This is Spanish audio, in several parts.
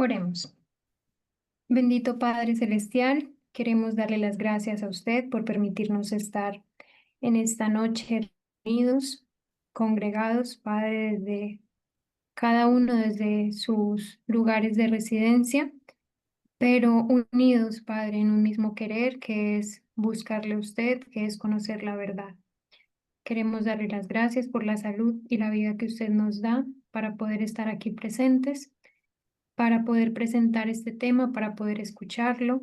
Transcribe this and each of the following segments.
Oremos. Bendito Padre Celestial, queremos darle las gracias a usted por permitirnos estar en esta noche reunidos, congregados, Padre, desde cada uno desde sus lugares de residencia, pero unidos, Padre, en un mismo querer, que es buscarle a usted, que es conocer la verdad. Queremos darle las gracias por la salud y la vida que usted nos da para poder estar aquí presentes, para poder presentar este tema, para poder escucharlo.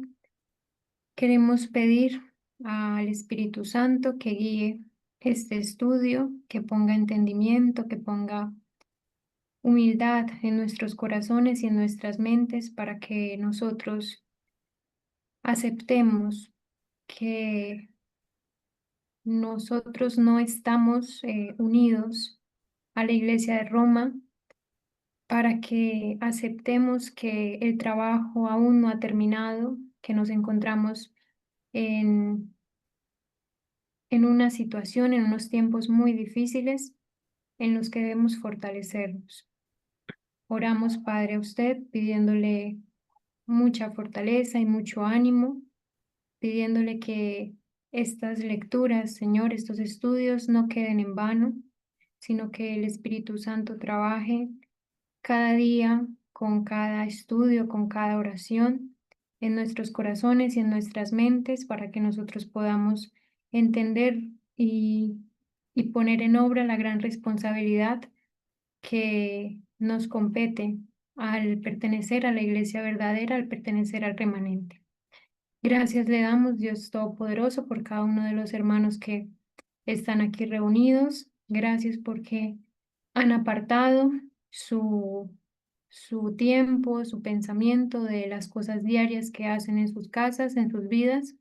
Queremos pedir al Espíritu Santo que guíe este estudio, que ponga entendimiento, que ponga humildad en nuestros corazones y en nuestras mentes para que nosotros aceptemos que nosotros no estamos unidos a la Iglesia de Roma, para que aceptemos que el trabajo aún no ha terminado, que nos encontramos en una situación, en unos tiempos muy difíciles en los que debemos fortalecernos. Oramos, Padre, a usted pidiéndole mucha fortaleza y mucho ánimo, pidiéndole que estas lecturas, Señor, estos estudios no queden en vano, sino que el Espíritu Santo trabaje cada día con cada estudio, con cada oración en nuestros corazones y en nuestras mentes para que nosotros podamos entender y, y poner en obra la gran responsabilidad que nos compete al pertenecer a la iglesia verdadera, al pertenecer al remanente. Gracias le damos, Dios Todopoderoso, por cada uno de los hermanos que están aquí reunidos. Gracias porque han apartado su tiempo, su pensamiento de las cosas diarias que hacen en sus casas, en sus vidas,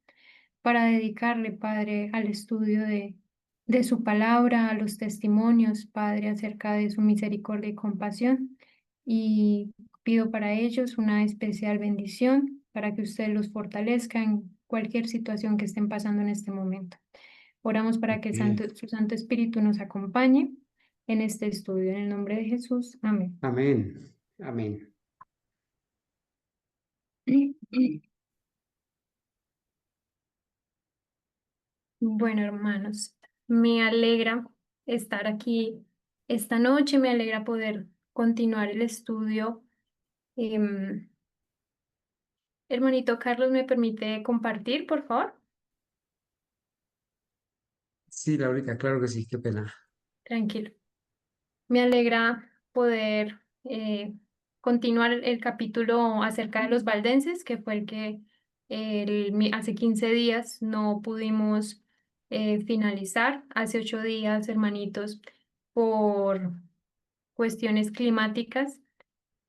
para dedicarle, Padre, al estudio de su palabra, a los testimonios, Padre, acerca de su misericordia y compasión. Y pido para ellos una especial bendición para que usted los fortalezca en cualquier situación que estén pasando en este momento. Oramos para que Bien. su Santo Espíritu nos acompañe en este estudio. En el nombre de Jesús. Amén. Amén. Amén. Bueno, hermanos, me alegra estar aquí esta noche, me alegra poder continuar el estudio. Em, Hermanito Carlos, ¿me permite compartir, por favor? Sí, Laurita, claro que sí, qué pena. Tranquilo. Me alegra poder continuar el capítulo acerca de los valdenses, que fue el que hace 15 días no pudimos finalizar. Hace 8 días, hermanitos, por cuestiones climáticas,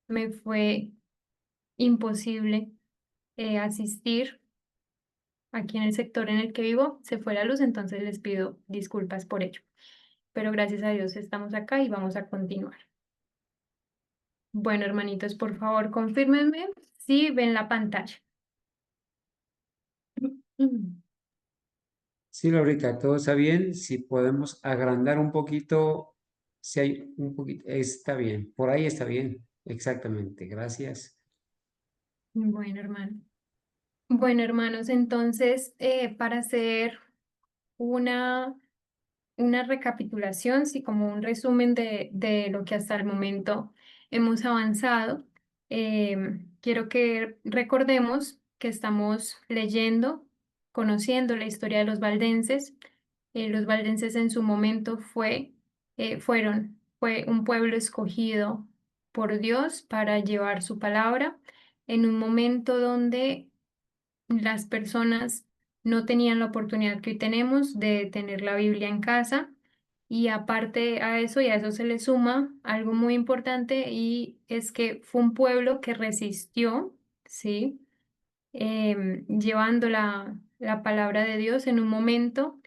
me fue imposible asistir aquí en el sector en el que vivo. Se fue la luz, entonces les pido disculpas por ello. Pero gracias a Dios estamos acá y vamos a continuar. Bueno, hermanitos, por favor, confírmenme si ven la pantalla. Sí, Laurita, todo está bien. Si podemos agrandar un poquito, si hay un poquito, está bien. Por ahí está bien. Exactamente. Gracias. Bueno, hermano. Bueno, hermanos, entonces, para hacer una, una recapitulación, sí, como un resumen de lo que hasta el momento hemos avanzado, quiero que recordemos que estamos leyendo, conociendo la historia de los valdenses. Los valdenses en su momento fue un pueblo escogido por Dios para llevar su palabra en un momento donde las personas no tenían la oportunidad que hoy tenemos de tener la Biblia en casa. Y aparte a eso, y a eso se le suma algo muy importante, y es que fue un pueblo que resistió, ¿sí? Llevando la palabra de Dios en un momento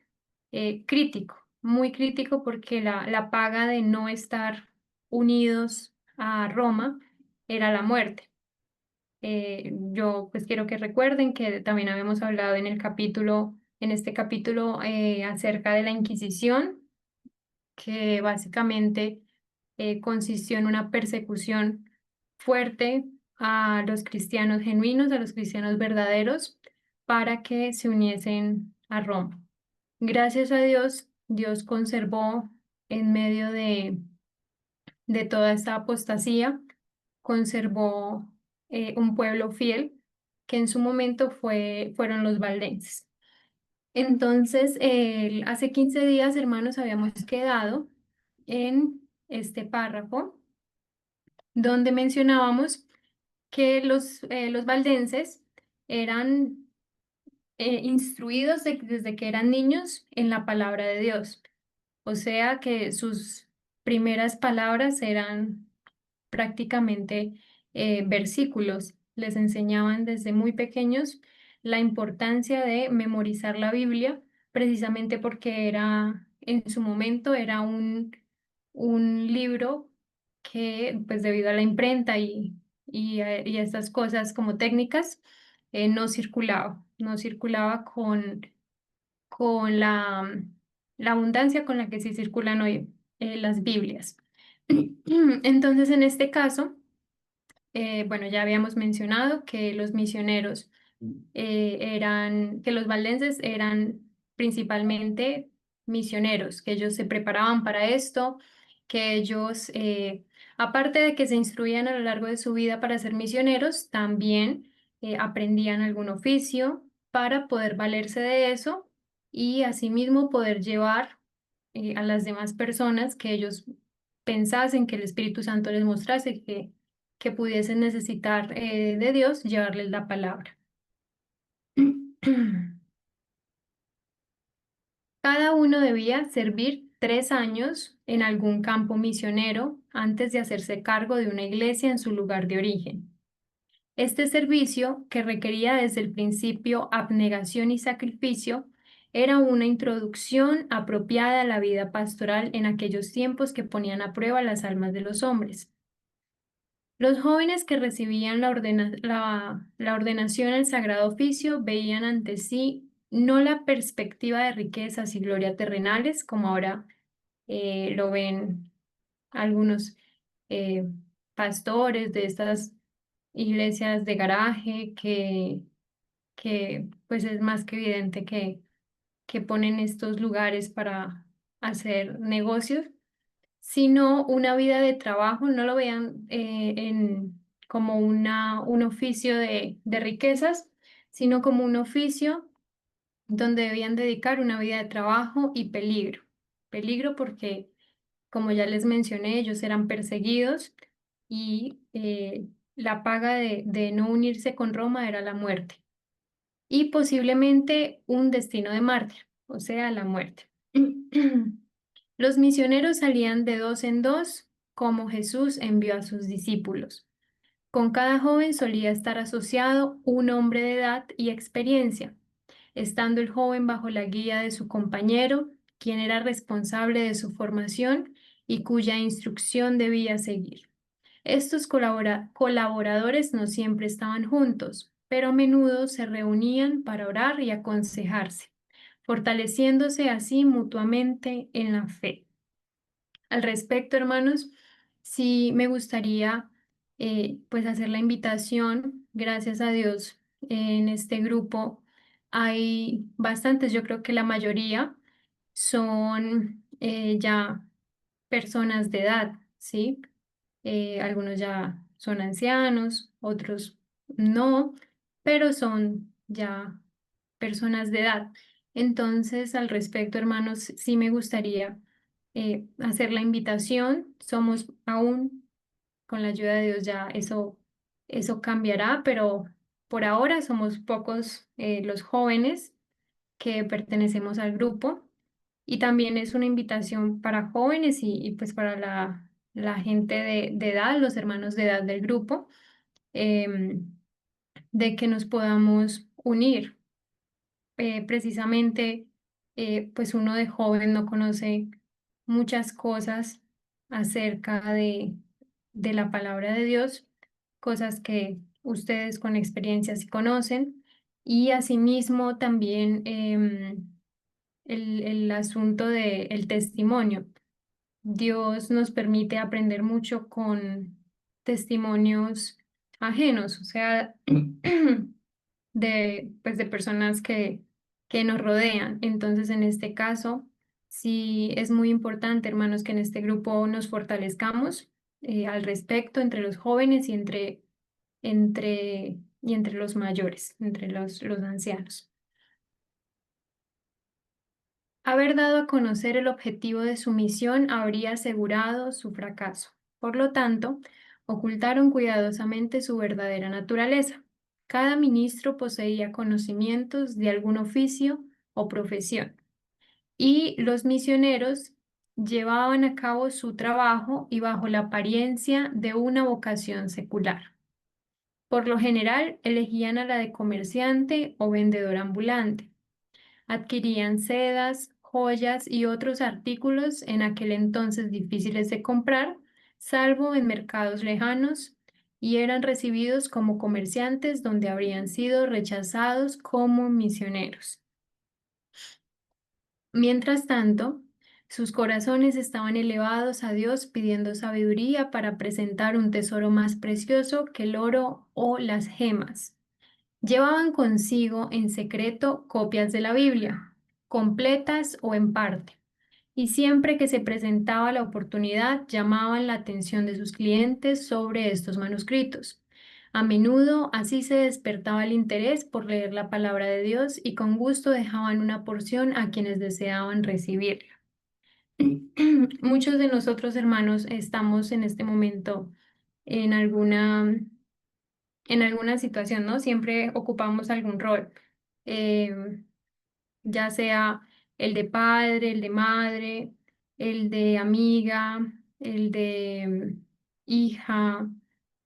crítico, muy crítico, porque la paga de no estar unidos a Roma era la muerte. Yo pues quiero que recuerden que también habíamos hablado en este capítulo, acerca de la Inquisición, que básicamente consistió en una persecución fuerte a los cristianos genuinos, a los cristianos verdaderos, para que se uniesen a Roma. Gracias a Dios, Dios conservó en medio de toda esta apostasía, conservó un pueblo fiel que en su momento fueron los valdenses. Entonces, hace 15 días, hermanos, habíamos quedado en este párrafo donde mencionábamos que los valdenses eran instruidos desde que eran niños en la palabra de Dios. O sea que sus primeras palabras eran prácticamente versículos. Les enseñaban desde muy pequeños la importancia de memorizar la Biblia, precisamente porque en su momento era un libro que, pues debido a la imprenta y a estas cosas como técnicas, no circulaba con la abundancia con la que sí circulan hoy las Biblias. Entonces, en este caso, bueno, ya habíamos mencionado que los misioneros que los valdenses eran principalmente misioneros, que ellos se preparaban para esto, que ellos, aparte de que se instruían a lo largo de su vida para ser misioneros, también aprendían algún oficio para poder valerse de eso y asimismo poder llevar a las demás personas que ellos pensasen que el Espíritu Santo les mostrase que pudiesen necesitar de Dios, llevarles la palabra. Cada uno debía servir 3 años en algún campo misionero antes de hacerse cargo de una iglesia en su lugar de origen. Este servicio, que requería desde el principio abnegación y sacrificio, era una introducción apropiada a la vida pastoral en aquellos tiempos que ponían a prueba las almas de los hombres. Los jóvenes que recibían la ordenación al sagrado oficio veían ante sí no la perspectiva de riquezas y gloria terrenales, como ahora lo ven algunos eh, pastores de estas iglesias de garaje, que pues es más que evidente que ponen estos lugares para hacer negocios, sino una vida de trabajo. No lo vean como un oficio de riquezas, sino como un oficio donde debían dedicar una vida de trabajo y peligro. Peligro porque, como ya les mencioné, ellos eran perseguidos y la paga de no unirse con Roma era la muerte y posiblemente un destino de mártir, o sea, la muerte. Los misioneros salían de dos en dos, como Jesús envió a sus discípulos. Con cada joven solía estar asociado un hombre de edad y experiencia, estando el joven bajo la guía de su compañero, quien era responsable de su formación y cuya instrucción debía seguir. Estos colaboradores no siempre estaban juntos, pero a menudo se reunían para orar y aconsejarse, fortaleciéndose así mutuamente en la fe. Al respecto, hermanos, sí me gustaría pues hacer la invitación. Gracias a Dios, en este grupo hay bastantes, yo creo que la mayoría son ya personas de edad, ¿sí? Algunos ya son ancianos, otros no, pero son ya personas de edad. Entonces, al respecto, hermanos, sí me gustaría hacer la invitación. Somos aún, con la ayuda de Dios, ya eso cambiará, pero por ahora somos pocos los jóvenes que pertenecemos al grupo. Y también es una invitación para jóvenes y pues para la gente de edad, los hermanos de edad del grupo, em, de que nos podamos unir. Precisamente, pues uno de joven no conoce muchas cosas acerca de la palabra de Dios, cosas que ustedes con experiencia sí conocen, y asimismo también el asunto del testimonio. Dios nos permite aprender mucho con testimonios ajenos, o sea, pues, de personas que nos rodean. Entonces, en este caso, sí es muy importante, hermanos, que en este grupo nos fortalezcamos al respecto entre los jóvenes y entre los mayores, entre los ancianos. Haber dado a conocer el objetivo de su misión habría asegurado su fracaso. Por lo tanto, ocultaron cuidadosamente su verdadera naturaleza. Cada ministro poseía conocimientos de algún oficio o profesión, y los misioneros llevaban a cabo su trabajo y bajo la apariencia de una vocación secular. Por lo general, elegían a la de comerciante o vendedor ambulante. Adquirían sedas, joyas y otros artículos en aquel entonces difíciles de comprar, salvo en mercados lejanos, y eran recibidos como comerciantes donde habrían sido rechazados como misioneros. Mientras tanto, sus corazones estaban elevados a Dios pidiendo sabiduría para presentar un tesoro más precioso que el oro o las gemas. Llevaban consigo en secreto copias de la Biblia, completas o en parte, y siempre que se presentaba la oportunidad llamaban la atención de sus clientes sobre estos manuscritos. A menudo así se despertaba el interés por leer la palabra de Dios y con gusto dejaban una porción a quienes deseaban recibirla. Muchos de nosotros, hermanos, estamos en este momento en alguna situación, ¿no? Siempre ocupamos algún rol, eh, ya sea el de padre, el de madre, el de amiga, el de hija,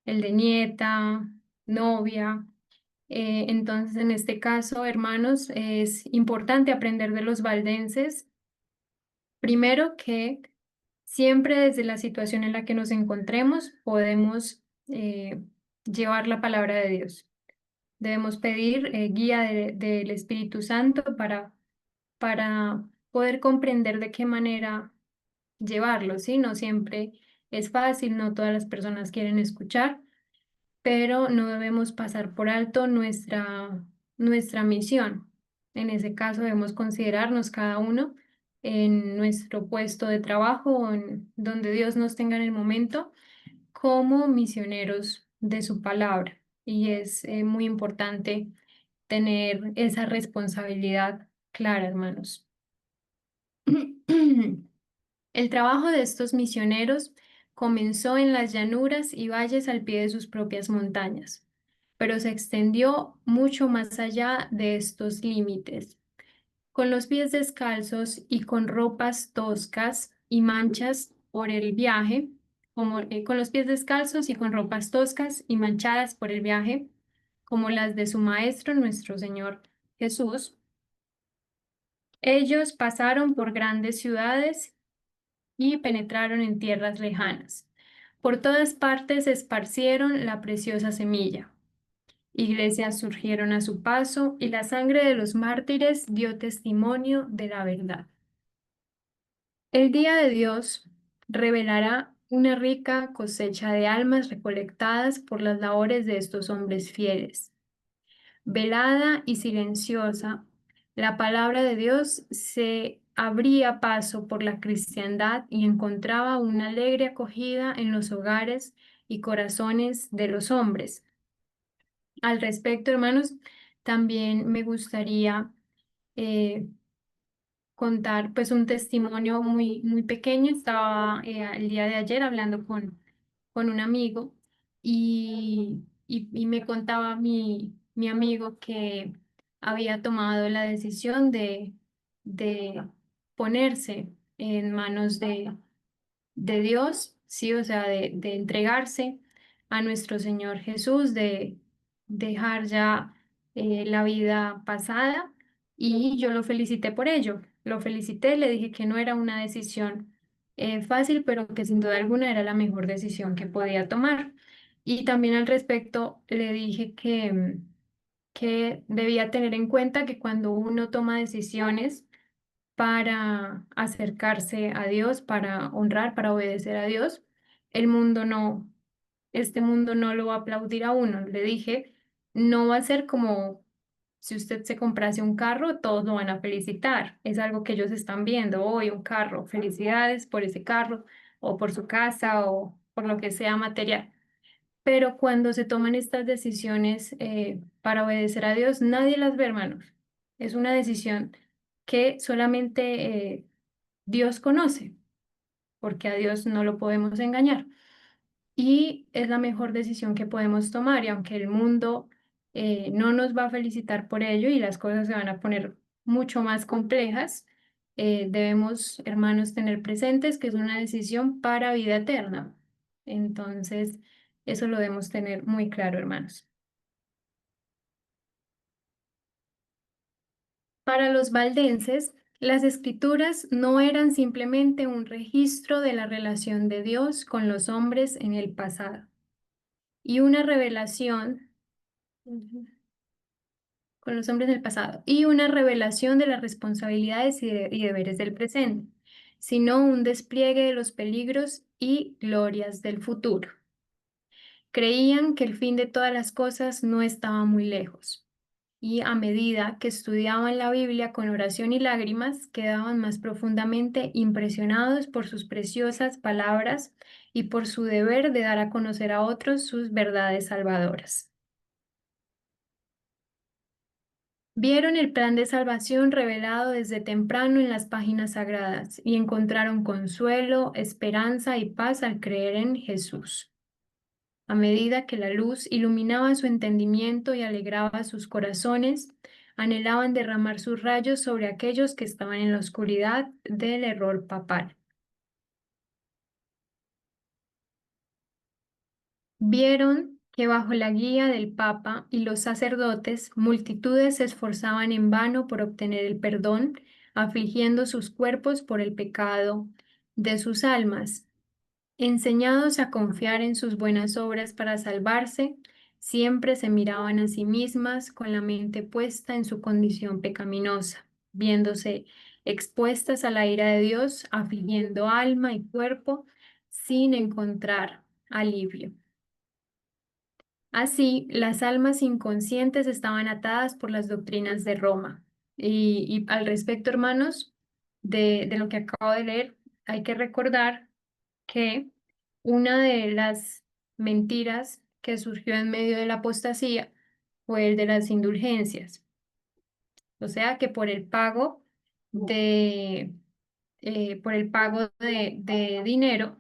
el de nieta, novia. Entonces, en este caso, hermanos, es importante aprender de los valdenses, primero que siempre desde la situación en la que nos encontremos podemos llevar la palabra de Dios. Debemos pedir guía del Espíritu Santo para poder comprender de qué manera llevarlo, ¿sí? No siempre es fácil, no todas las personas quieren escuchar, pero no debemos pasar por alto nuestra misión. En ese caso debemos considerarnos cada uno en nuestro puesto de trabajo o en donde Dios nos tenga en el momento como misioneros de su palabra. Y es muy importante tener esa responsabilidad clara, hermanos. El trabajo de estos misioneros comenzó en las llanuras y valles al pie de sus propias montañas, pero se extendió mucho más allá de estos límites. Con los pies descalzos y con ropas toscas y manchas por el viaje, con los pies descalzos y con ropas toscas y manchadas por el viaje, como las de su maestro, nuestro Señor Jesús, ellos pasaron por grandes ciudades y penetraron en tierras lejanas. Por todas partes esparcieron la preciosa semilla. Iglesias surgieron a su paso y la sangre de los mártires dio testimonio de la verdad. El día de Dios revelará una rica cosecha de almas recolectadas por las labores de estos hombres fieles. Velada y silenciosa, la palabra de Dios se abría paso por la cristiandad y encontraba una alegre acogida en los hogares y corazones de los hombres. Al respecto, hermanos, también me gustaría eh, contar pues un testimonio muy, muy pequeño. Estaba el día de ayer hablando con un amigo y me contaba mi amigo que había tomado la decisión de ponerse en manos de Dios, sí, o sea, de entregarse a nuestro Señor Jesús, de dejar ya la vida pasada, y yo lo felicité por ello. Lo felicité, le dije que no era una decisión fácil, pero que sin duda alguna era la mejor decisión que podía tomar. Y también al respecto le dije que debía tener en cuenta que cuando uno toma decisiones, para acercarse a Dios, para honrar, para obedecer a Dios, el mundo este mundo no lo va a aplaudir a uno. Le dije, no va a ser como si usted se comprase un carro, todos lo van a felicitar. Es algo que ellos están viendo hoy, un carro. Felicidades por ese carro o por su casa o por lo que sea material. Pero cuando se toman estas decisiones para obedecer a Dios, nadie las ve, hermanos. Es una decisión que solamente Dios conoce, porque a Dios no lo podemos engañar. Y es la mejor decisión que podemos tomar. Y aunque el mundo no nos va a felicitar por ello y las cosas se van a poner mucho más complejas, debemos, hermanos, tener presentes que es una decisión para vida eterna. Entonces, eso lo debemos tener muy claro, hermanos. Para los valdenses, las escrituras no eran simplemente un registro de la relación de Dios con los hombres en el pasado y una revelación ujú, con los hombres del pasado y una revelación de las responsabilidades y deberes del presente, sino un despliegue de los peligros y glorias del futuro. Creían que el fin de todas las cosas no estaba muy lejos, y a medida que estudiaban la Biblia con oración y lágrimas, quedaban más profundamente impresionados por sus preciosas palabras y por su deber de dar a conocer a otros sus verdades salvadoras. Vieron el plan de salvación revelado desde temprano en las páginas sagradas y encontraron consuelo, esperanza y paz al creer en Jesús. A medida que la luz iluminaba su entendimiento y alegraba sus corazones, anhelaban derramar sus rayos sobre aquellos que estaban en la oscuridad del error papal. Vieron que bajo la guía del Papa y los sacerdotes, multitudes se esforzaban en vano por obtener el perdón, afligiendo sus cuerpos por el pecado de sus almas. Enseñados a confiar en sus buenas obras para salvarse, siempre se miraban a sí mismas con la mente puesta en su condición pecaminosa, viéndose expuestas a la ira de Dios, afligiendo alma y cuerpo sin encontrar alivio. Así, las almas inconscientes estaban atadas por las doctrinas de Roma. Y al respecto, hermanos, de lo que acabo de leer, hay que recordar que una de las mentiras que surgió en medio de la apostasía fue el de las indulgencias. O sea que de, por el pago de dinero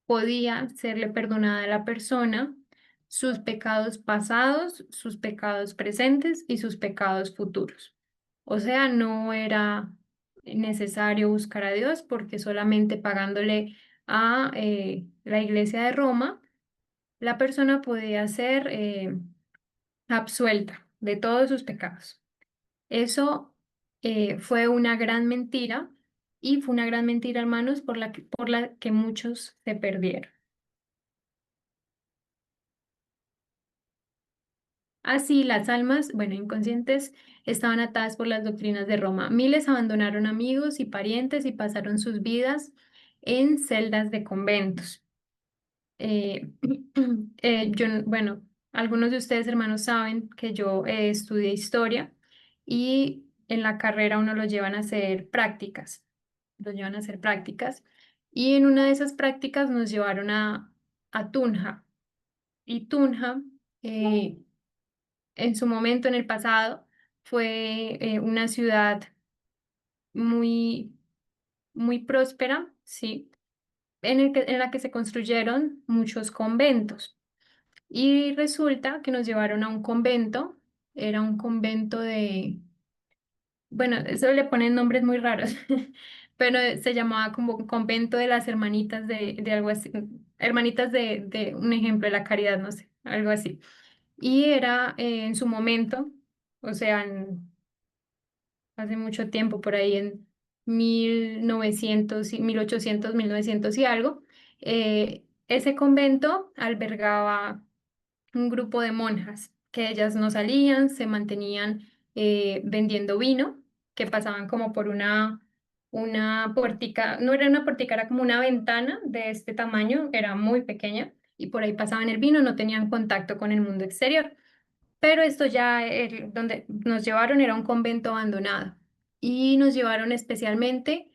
podía serle perdonada a la persona sus pecados pasados, sus pecados presentes y sus pecados futuros. O sea, no era necesario buscar a Dios porque solamente pagándole a la Iglesia de Roma, la persona podía ser absuelta de todos sus pecados. Eso fue una gran mentira y fue una gran mentira, hermanos, por la que muchos se perdieron. Así, las almas, bueno, inconscientes, estaban atadas por las doctrinas de Roma. Miles abandonaron amigos y parientes y pasaron sus vidas en celdas de conventos. Eh, bueno, algunos de ustedes, hermanos, saben que yo estudié historia y en la carrera uno lo llevan a hacer prácticas. Lo llevan a hacer prácticas. Y en una de esas prácticas nos llevaron a Tunja. Y Tunja, eh, en su momento, en el pasado, fue una ciudad muy, muy próspera, ¿sí? En la que se construyeron muchos conventos. Y resulta que nos llevaron a un convento, era un convento de, bueno, eso le ponen nombres muy raros, pero se llamaba como convento de las hermanitas de algo así, hermanitas de un ejemplo de la caridad, no sé, algo así. Y era en su momento, o sea, hace mucho tiempo, por ahí en 1900 y 1800, 1900 y algo, ese convento albergaba un grupo de monjas que ellas no salían, se mantenían vendiendo vino, que pasaban como por una puertica, no era una puertica, era como una ventana de este tamaño, era muy pequeña, y por ahí pasaban el vino, no tenían contacto con el mundo exterior. Pero esto ya, donde nos llevaron era un convento abandonado y nos llevaron especialmente,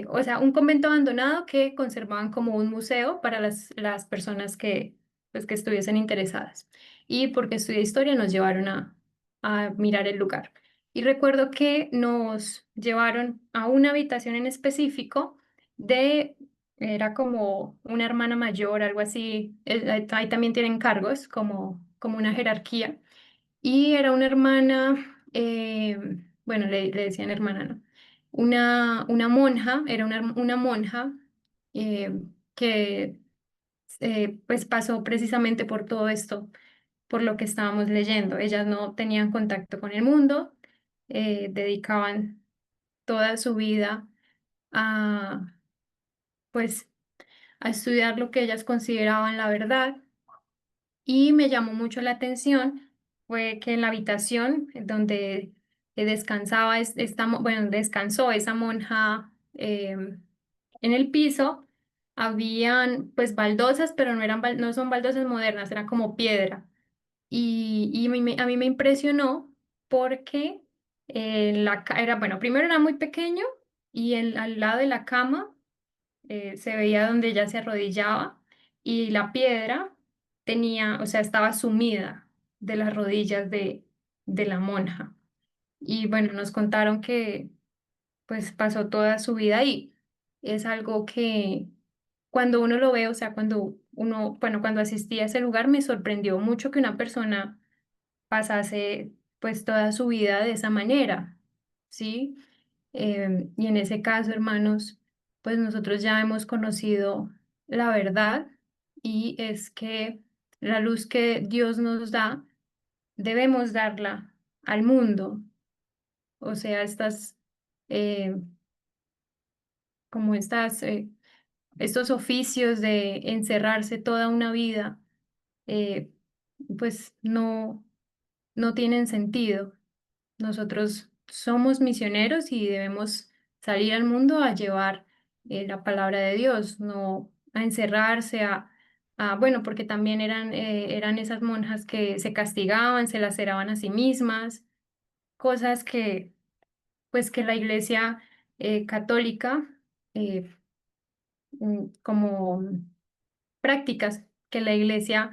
o sea, un convento abandonado que conservaban como un museo para las personas que, pues, que estuviesen interesadas. Y porque estudié historia nos llevaron a mirar el lugar. Y recuerdo que nos llevaron a una habitación en específico de, era como una hermana mayor, algo así. Ahí también tienen cargos, como una jerarquía. Y era una hermana, bueno, le decían hermana, ¿no? Una monja, era una monja eh, que pues pasó precisamente por todo esto, por lo que estábamos leyendo. Ellas no tenían contacto con el mundo, dedicaban toda su vida a, pues, a estudiar lo que ellas consideraban la verdad. Y me llamó mucho la atención fue que en la habitación donde descansaba bueno, descansó esa monja en el piso, habían pues baldosas, pero no son baldosas modernas, era como piedra. Y a mí me impresionó porque era, bueno, primero era muy pequeño y al lado de la cama se veía donde ella se arrodillaba y la piedra tenía, o sea, estaba sumida de las rodillas de la monja. Y bueno, nos contaron que pues pasó toda su vida ahí. Es algo que cuando uno lo ve, o sea, cuando uno, bueno, cuando asistí a ese lugar me sorprendió mucho que una persona pasase pues toda su vida de esa manera, ¿sí? Y en ese caso, hermanos, pues nosotros ya hemos conocido la verdad y es que la luz que Dios nos da, debemos darla al mundo. O sea, eh, como estos oficios de encerrarse toda una vida, eh, pues no tienen sentido. Nosotros somos misioneros y debemos salir al mundo a llevar la palabra de Dios, no a encerrarse, bueno, porque también eran esas monjas que se castigaban, se laceraban a sí mismas, cosas pues, que la Iglesia católica, eh, como prácticas que la Iglesia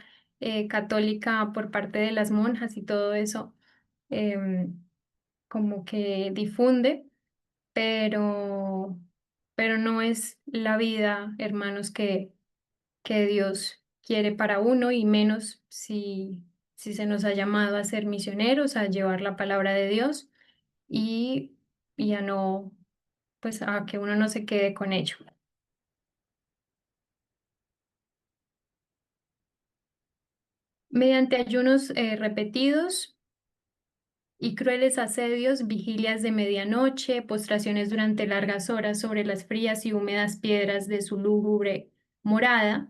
católica por parte de las monjas y todo eso, em, como que difunde, pero, pero no es la vida, hermanos, que Dios quiere para uno y menos si se nos ha llamado a ser misioneros, a llevar la palabra de Dios y, y a no, pues a que uno no se quede con ello. Mediante ayunos repetidos y crueles asedios, vigilias de medianoche, postraciones durante largas horas sobre las frías y húmedas piedras de su lúgubre morada,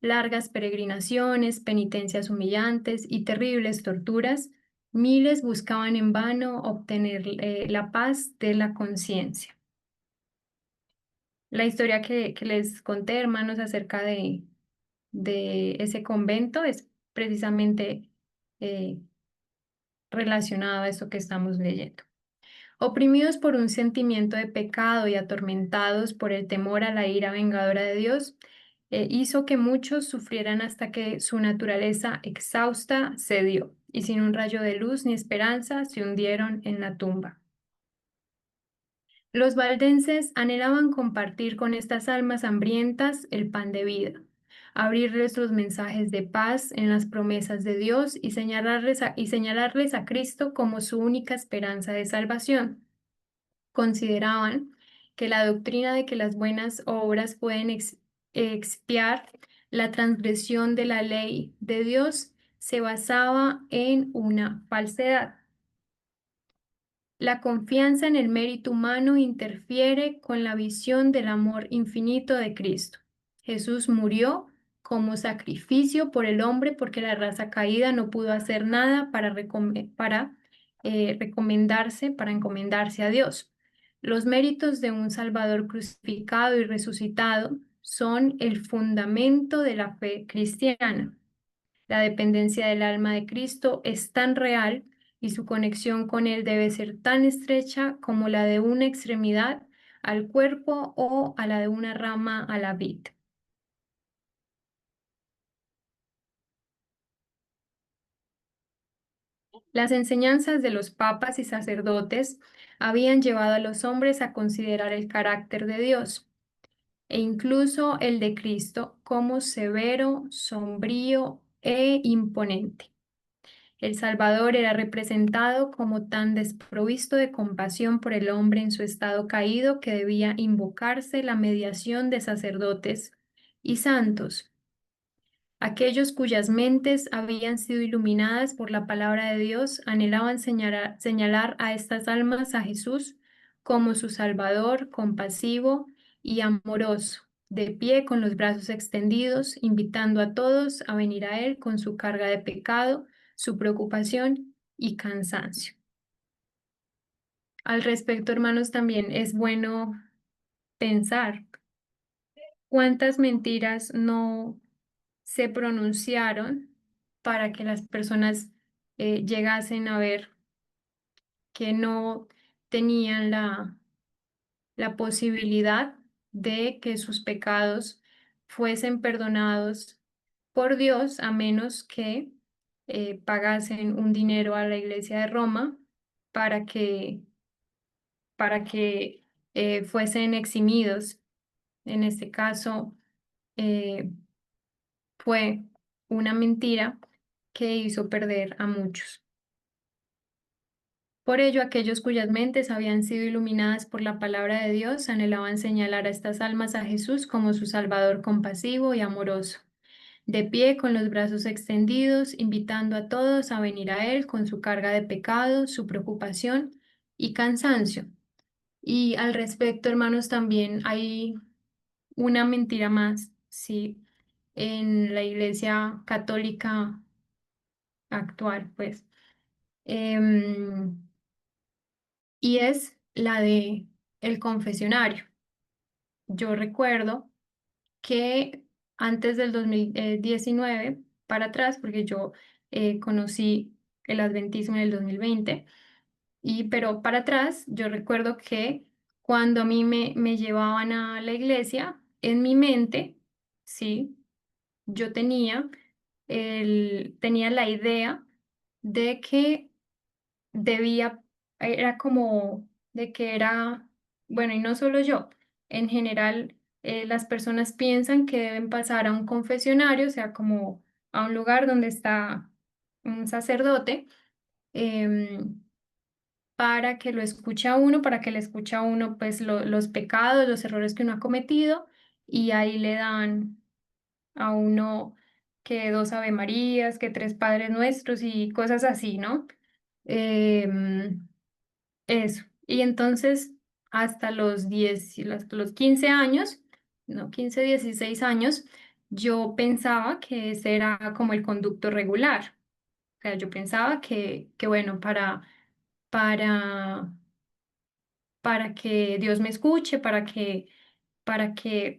largas peregrinaciones, penitencias humillantes y terribles torturas, miles buscaban en vano obtener la paz de la conciencia. La historia que les conté, hermanos, acerca de ese convento es precisamente eh, relacionado a eso que estamos leyendo. Oprimidos por un sentimiento de pecado y atormentados por el temor a la ira vengadora de Dios, hizo que muchos sufrieran hasta que su naturaleza exhausta cedió y sin un rayo de luz ni esperanza se hundieron en la tumba. Los valdenses anhelaban compartir con estas almas hambrientas el pan de vida, abrirles los mensajes de paz en las promesas de Dios y señalarles a Cristo como su única esperanza de salvación. Consideraban que la doctrina de que las buenas obras pueden expiar la transgresión de la ley de Dios se basaba en una falsedad. La confianza en el mérito humano interfiere con la visión del amor infinito de Cristo. Jesús murió como sacrificio por el hombre porque la raza caída no pudo hacer nada para encomendarse a Dios. Los méritos de un Salvador crucificado y resucitado son el fundamento de la fe cristiana. La dependencia del alma de Cristo es tan real y su conexión con Él debe ser tan estrecha como la de una extremidad al cuerpo o a la de una rama a la vid. Las enseñanzas de los papas y sacerdotes habían llevado a los hombres a considerar el carácter de Dios e incluso el de Cristo como severo, sombrío e imponente. El Salvador era representado como tan desprovisto de compasión por el hombre en su estado caído que debía invocarse la mediación de sacerdotes y santos. Aquellos cuyas mentes habían sido iluminadas por la palabra de Dios anhelaban señalar a estas almas a Jesús como su Salvador compasivo y amoroso, de pie con los brazos extendidos, invitando a todos a venir a Él con su carga de pecado, su preocupación y cansancio. Al respecto, hermanos, también es bueno pensar cuántas mentiras no se pronunciaron para que las personas llegasen a ver que no tenían la posibilidad de que sus pecados fuesen perdonados por Dios a menos que pagasen un dinero a la Iglesia de Roma para que fuesen eximidos. En este caso, eh, fue una mentira que hizo perder a muchos. Por ello, aquellos cuyas mentes habían sido iluminadas por la palabra de Dios anhelaban señalar a estas almas a Jesús como su Salvador compasivo y amoroso, de pie con los brazos extendidos, invitando a todos a venir a Él con su carga de pecado, su preocupación y cansancio. Y al respecto, hermanos, también hay una mentira más, sí, en la Iglesia Católica actual, pues. Em, y es la de el confesionario. Yo recuerdo que antes del 2019 para atrás, porque yo conocí el adventismo en el 2020, pero para atrás yo recuerdo que cuando a mí me llevaban a la iglesia, en mi mente, sí, yo tenía la idea de que debía, era como de que era, bueno, y no solo yo, en general las personas piensan que deben pasar a un confesionario, o sea, como a un lugar donde está un sacerdote, em, para que lo escuche a uno, para que le escuche a uno pues los pecados, los errores que uno ha cometido, y ahí le dan a uno que dos Ave Marías, que tres Padres Nuestros y cosas así, ¿no? Em, eso. Y entonces, hasta los 10, hasta los 15 años, no, 15, 16 años, yo pensaba que ese era como el conducto regular. O sea, yo pensaba que bueno, para, para que Dios me escuche,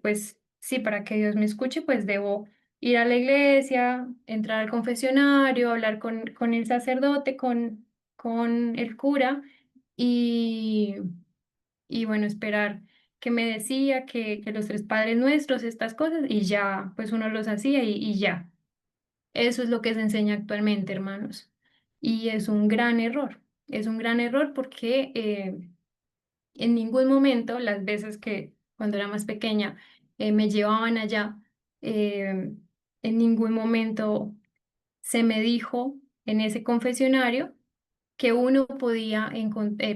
pues, sí, para que Dios me escuche, pues debo ir a la iglesia, entrar al confesionario, hablar con el sacerdote, con el cura y, y bueno, esperar que me decía que los tres padres nuestros, estas cosas, y ya, pues uno los hacía y ya. Eso es lo que se enseña actualmente, hermanos. Y es un gran error. Es un gran error porque en ningún momento, las veces que cuando era más pequeña me llevaban allá, eh, en ningún momento se me dijo en ese confesionario que uno podía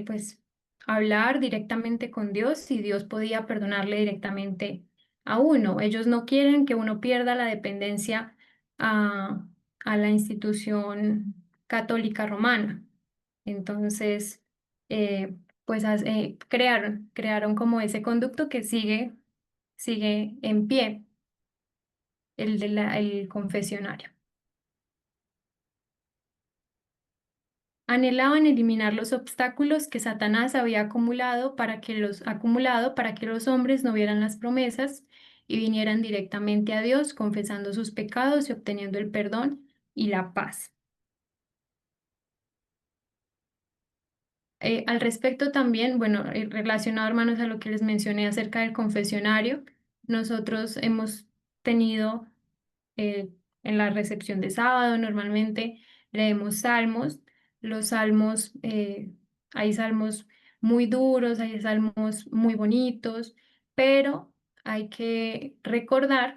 pues, hablar directamente con Dios y Dios podía perdonarle directamente a uno. Ellos no quieren que uno pierda la dependencia a, a la institución católica romana. Entonces, pues crearon como ese conducto que sigue en pie, el confesionario. Anhelaban eliminar los obstáculos que Satanás había acumulado para que los hombres no vieran las promesas y vinieran directamente a Dios, confesando sus pecados y obteniendo el perdón y la paz. Al respecto también, bueno, relacionado, hermanos, a lo que les mencioné acerca del confesionario, nosotros hemos tenido eh, en la recepción de sábado, normalmente leemos salmos. Los salmos, hay salmos muy duros, hay salmos muy bonitos, pero hay que recordar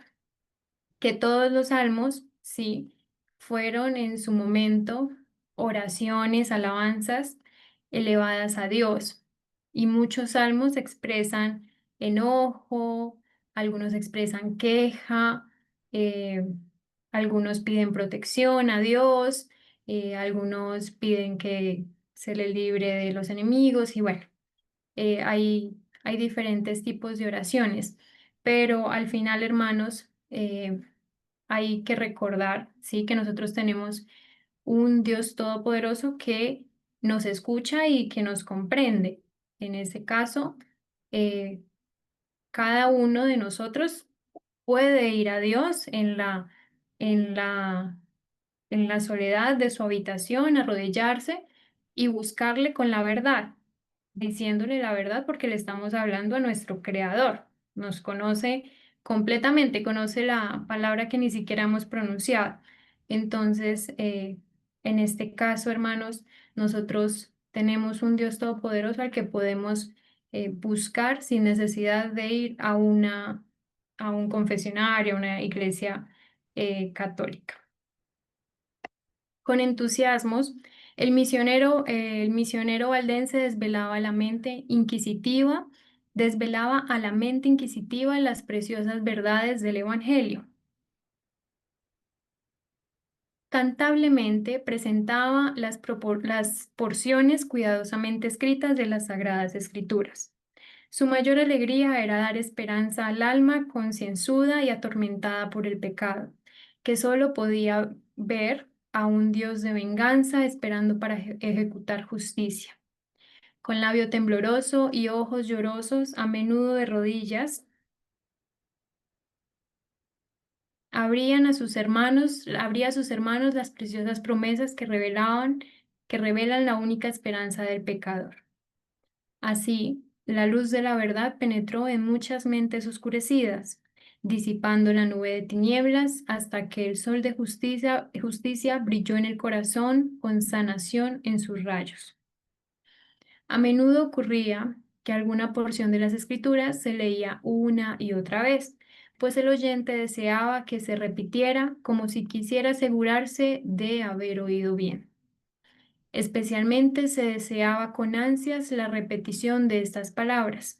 que todos los salmos, sí, fueron en su momento oraciones, alabanzas elevadas a Dios. Y muchos salmos expresan enojo, algunos expresan queja, eh, algunos piden protección a Dios, algunos piden que se le libre de los enemigos y bueno, hay diferentes tipos de oraciones, pero al final, hermanos, hay que recordar, sí, que nosotros tenemos un Dios todopoderoso que nos escucha y que nos comprende. En ese caso, eh, cada uno de nosotros puede ir a Dios en la, en la soledad de su habitación, arrodillarse y buscarle con la verdad, diciéndole la verdad porque le estamos hablando a nuestro Creador. Nos conoce completamente, conoce la palabra que ni siquiera hemos pronunciado. Entonces, en este caso, hermanos, nosotros tenemos un Dios todopoderoso al que podemos buscar sin necesidad de ir a un confesionario, a una iglesia católica. Con entusiasmos, el misionero valdense desvelaba a la mente inquisitiva las preciosas verdades del Evangelio. Cantablemente presentaba las porciones cuidadosamente escritas de las Sagradas Escrituras. Su mayor alegría era dar esperanza al alma concienzuda y atormentada por el pecado, que solo podía ver a un Dios de venganza esperando para ejecutar justicia. Con labio tembloroso y ojos llorosos, a menudo de rodillas, abría a sus hermanos las preciosas promesas que revelan la única esperanza del pecador. Así, la luz de la verdad penetró en muchas mentes oscurecidas, disipando la nube de tinieblas hasta que el sol de justicia brilló en el corazón con sanación en sus rayos. A menudo ocurría que alguna porción de las escrituras se leía una y otra vez, pues el oyente deseaba que se repitiera como si quisiera asegurarse de haber oído bien. Especialmente se deseaba con ansias la repetición de estas palabras.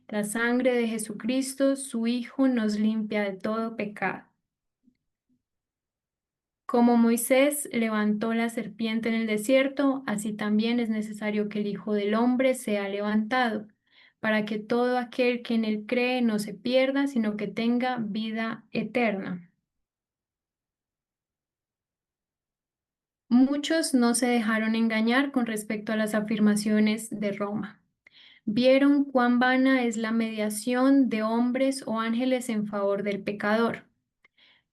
La sangre de Jesucristo, su Hijo, nos limpia de todo pecado. Como Moisés levantó la serpiente en el desierto, así también es necesario que el Hijo del Hombre sea levantado, para que todo aquel que en él cree no se pierda, sino que tenga vida eterna. Muchos no se dejaron engañar con respecto a las afirmaciones de Roma. Vieron cuán vana es la mediación de hombres o ángeles en favor del pecador.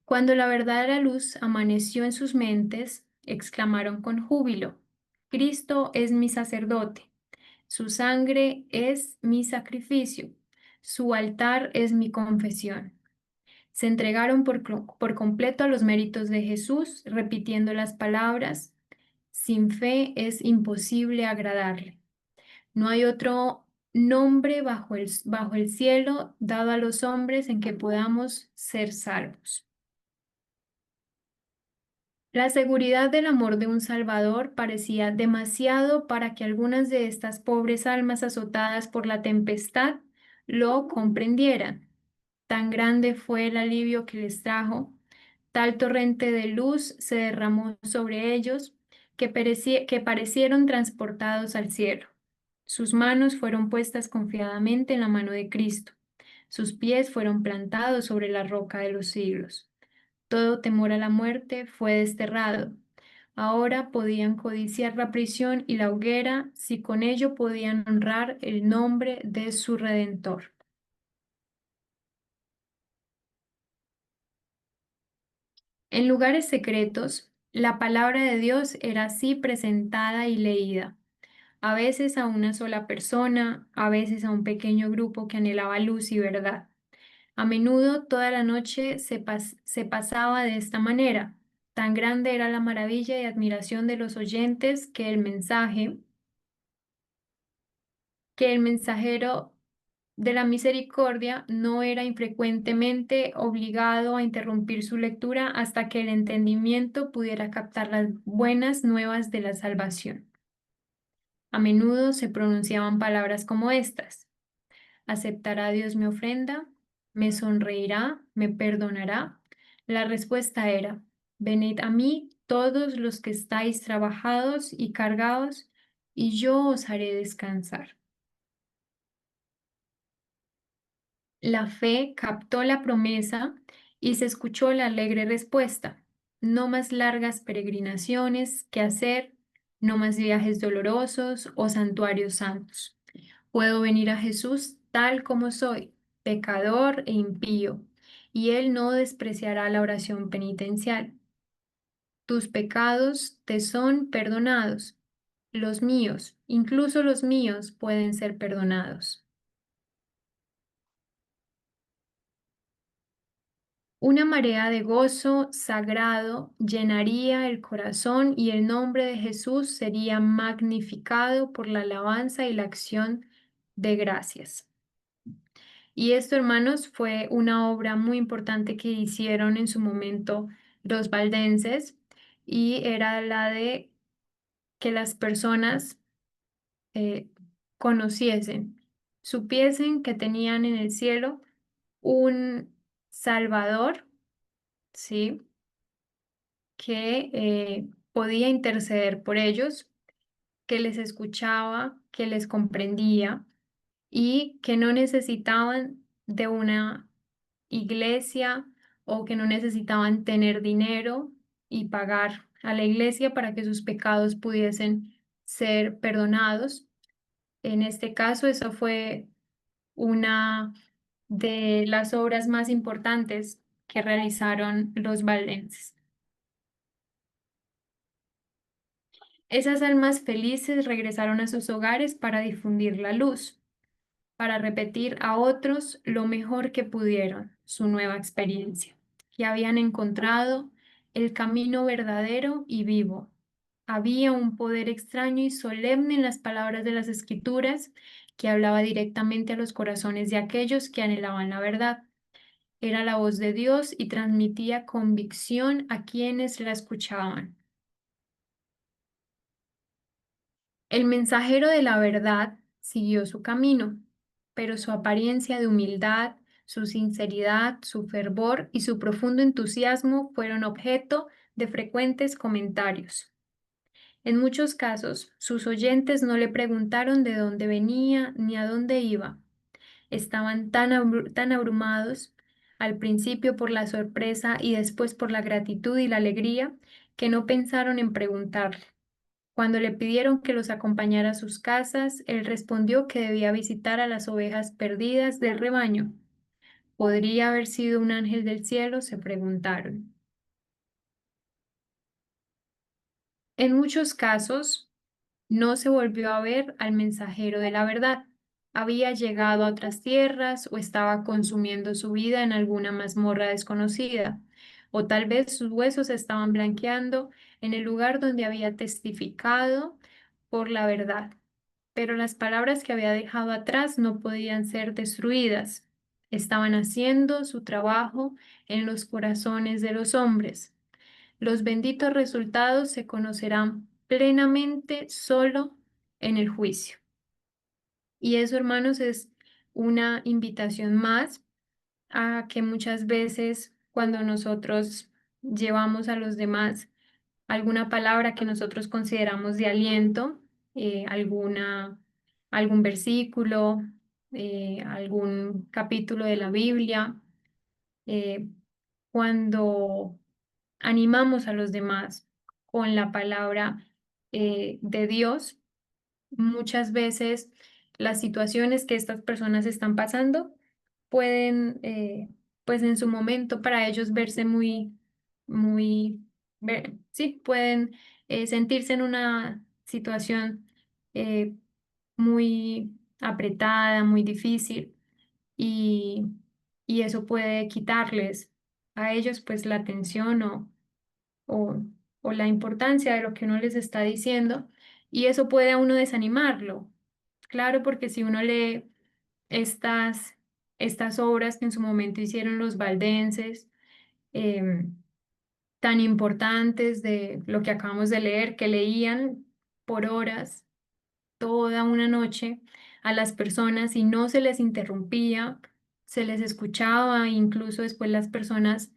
Cuando la verdadera luz amaneció en sus mentes, exclamaron con júbilo, Cristo es mi sacerdote, su sangre es mi sacrificio, su altar es mi confesión. Se entregaron por completo a los méritos de Jesús, repitiendo las palabras, sin fe es imposible agradarle. No hay otro nombre bajo el cielo dado a los hombres en que podamos ser salvos. La seguridad del amor de un Salvador parecía demasiado para que algunas de estas pobres almas azotadas por la tempestad lo comprendieran. Tan grande fue el alivio que les trajo, tal torrente de luz se derramó sobre ellos que parecieron transportados al cielo. Sus manos fueron puestas confiadamente en la mano de Cristo. Sus pies fueron plantados sobre la roca de los siglos. Todo temor a la muerte fue desterrado. Ahora podían codiciar la prisión y la hoguera si con ello podían honrar el nombre de su Redentor. En lugares secretos, la palabra de Dios era así presentada y leída, a veces a una sola persona, a veces a un pequeño grupo que anhelaba luz y verdad. A menudo toda la noche se pasaba de esta manera. Tan grande era la maravilla y admiración de los oyentes que el mensajero de la misericordia no era infrecuentemente obligado a interrumpir su lectura hasta que el entendimiento pudiera captar las buenas nuevas de la salvación. A menudo se pronunciaban palabras como estas: ¿aceptará Dios mi ofrenda? ¿Me sonreirá? ¿Me perdonará? La respuesta era: venid a mí todos los que estáis trabajados y cargados, y yo os haré descansar. La fe captó la promesa y se escuchó la alegre respuesta: no más largas peregrinaciones que hacer, no más viajes dolorosos o santuarios santos. Puedo venir a Jesús tal como soy, pecador e impío, y Él no despreciará la oración penitencial. Tus pecados te son perdonados, los míos, incluso los míos, pueden ser perdonados. Una marea de gozo sagrado llenaría el corazón y el nombre de Jesús sería magnificado por la alabanza y la acción de gracias. Y esto, hermanos, fue una obra muy importante que hicieron en su momento los valdenses, y era la de que las personas eh, conociesen, supiesen que tenían en el cielo un Salvador, ¿sí? Que podía interceder por ellos, que les escuchaba, que les comprendía y que no necesitaban de una iglesia, o que no necesitaban tener dinero y pagar a la iglesia para que sus pecados pudiesen ser perdonados. En este caso, eso fue una de las obras más importantes que realizaron los valdenses. Esas almas felices regresaron a sus hogares para difundir la luz, para repetir a otros lo mejor que pudieron su nueva experiencia, que habían encontrado el camino verdadero y vivo. Había un poder extraño y solemne en las palabras de las Escrituras que hablaba directamente a los corazones de aquellos que anhelaban la verdad. Era la voz de Dios y transmitía convicción a quienes la escuchaban. El mensajero de la verdad siguió su camino, pero su apariencia de humildad, su sinceridad, su fervor y su profundo entusiasmo fueron objeto de frecuentes comentarios. En muchos casos, sus oyentes no le preguntaron de dónde venía ni a dónde iba. Estaban tan abrumados al principio por la sorpresa y después por la gratitud y la alegría, que no pensaron en preguntarle. Cuando le pidieron que los acompañara a sus casas, él respondió que debía visitar a las ovejas perdidas del rebaño. ¿Podría haber sido un ángel del cielo?, se preguntaron. En muchos casos, no se volvió a ver al mensajero de la verdad. Había llegado a otras tierras o estaba consumiendo su vida en alguna mazmorra desconocida, o tal vez sus huesos estaban blanqueando en el lugar donde había testificado por la verdad. Pero las palabras que había dejado atrás no podían ser destruidas. Estaban haciendo su trabajo en los corazones de los hombres. Los benditos resultados se conocerán plenamente solo en el juicio. Y eso, hermanos, es una invitación más a que muchas veces cuando nosotros llevamos a los demás alguna palabra que nosotros consideramos de aliento, algún versículo, algún capítulo de la Biblia, eh, cuando animamos a los demás con la palabra de Dios, muchas veces las situaciones que estas personas están pasando pueden, pues en su momento para ellos verse muy, muy, sí, pueden sentirse en una situación eh, muy apretada, muy difícil y, y eso puede quitarles a ellos pues la atención o, o la importancia de lo que uno les está diciendo y eso puede a uno desanimarlo. Claro, porque si uno lee estas, estas obras que en su momento hicieron los valdenses, em, tan importantes de lo que acabamos de leer, que leían por horas, toda una noche, a las personas y no se les interrumpía, se les escuchaba, incluso después las personas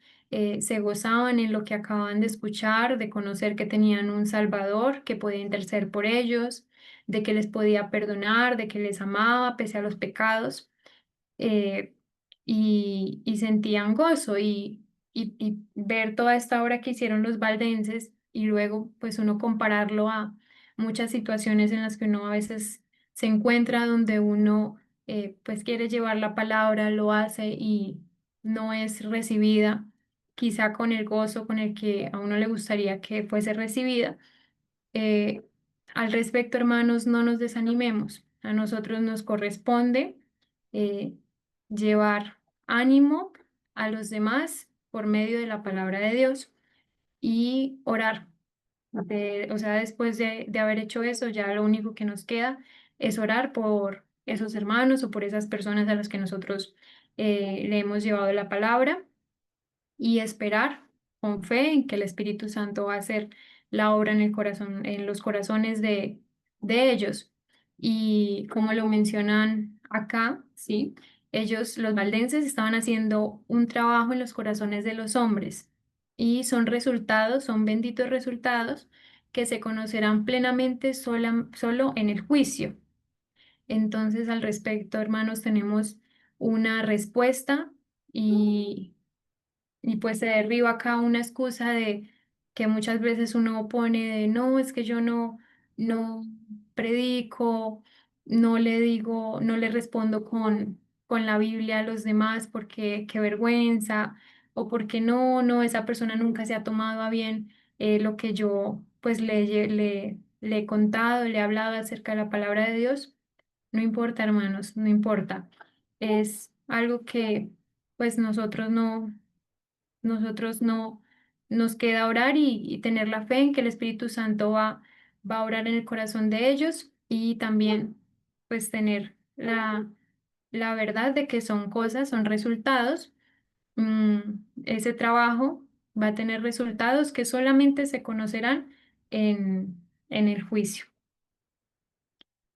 se gozaban en lo que acababan de escuchar, de conocer que tenían un Salvador que podía interceder por ellos, de que les podía perdonar, de que les amaba pese a los pecados eh, y sentían gozo y ver toda esta obra que hicieron los valdenses y luego pues uno compararlo a muchas situaciones en las que uno a veces se encuentra donde uno pues quiere llevar la palabra, lo hace y no es recibida, quizá con el gozo con el que a uno le gustaría que fuese recibida. Eh, Al respecto, hermanos, no nos desanimemos. A nosotros nos corresponde eh, llevar ánimo a los demás por medio de la palabra de Dios y orar. O sea, después de haber hecho eso, ya lo único que nos queda es orar por esos hermanos o por esas personas a las que nosotros le hemos llevado la palabra y esperar con fe en que el Espíritu Santo va a hacer la obra en el corazón, en los corazones de ellos. Y como lo mencionan acá, ¿sí? Ellos, los valdenses, estaban haciendo un trabajo en los corazones de los hombres y son resultados, son benditos resultados que se conocerán plenamente solo en el juicio. Entonces, al respecto, hermanos, tenemos una respuesta y pues se derriba acá una excusa de que muchas veces uno pone de no, es que yo no predico, no le digo, no le respondo con la Biblia a los demás porque qué vergüenza, o porque no, esa persona nunca se ha tomado a bien lo que yo pues le he contado, le he hablado acerca de la palabra de Dios. No importa, hermanos, no importa. Es algo que pues nosotros no nos queda orar y tener la fe en que el Espíritu Santo va a orar en el corazón de ellos y también pues tener la verdad de que son cosas, son resultados. Ese trabajo va a tener resultados que solamente se conocerán en el juicio.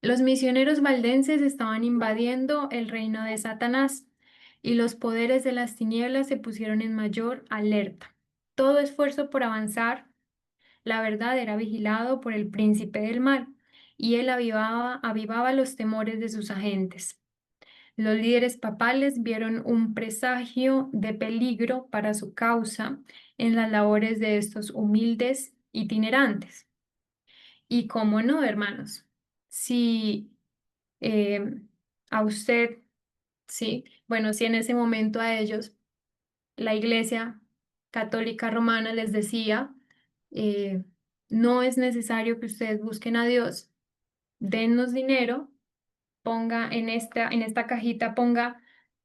Los misioneros valdenses estaban invadiendo el reino de Satanás y los poderes de las tinieblas se pusieron en mayor alerta. Todo esfuerzo por avanzar, la verdad, era vigilado por el príncipe del mal y él avivaba los temores de sus agentes. Los líderes papales vieron un presagio de peligro para su causa en las labores de estos humildes itinerantes. Y cómo no, hermanos, si eh, a usted, sí, bueno, si en ese momento a ellos la Iglesia Católica Romana les decía, eh, no es necesario que ustedes busquen a Dios, dennos dinero, ponga en esta cajita, ponga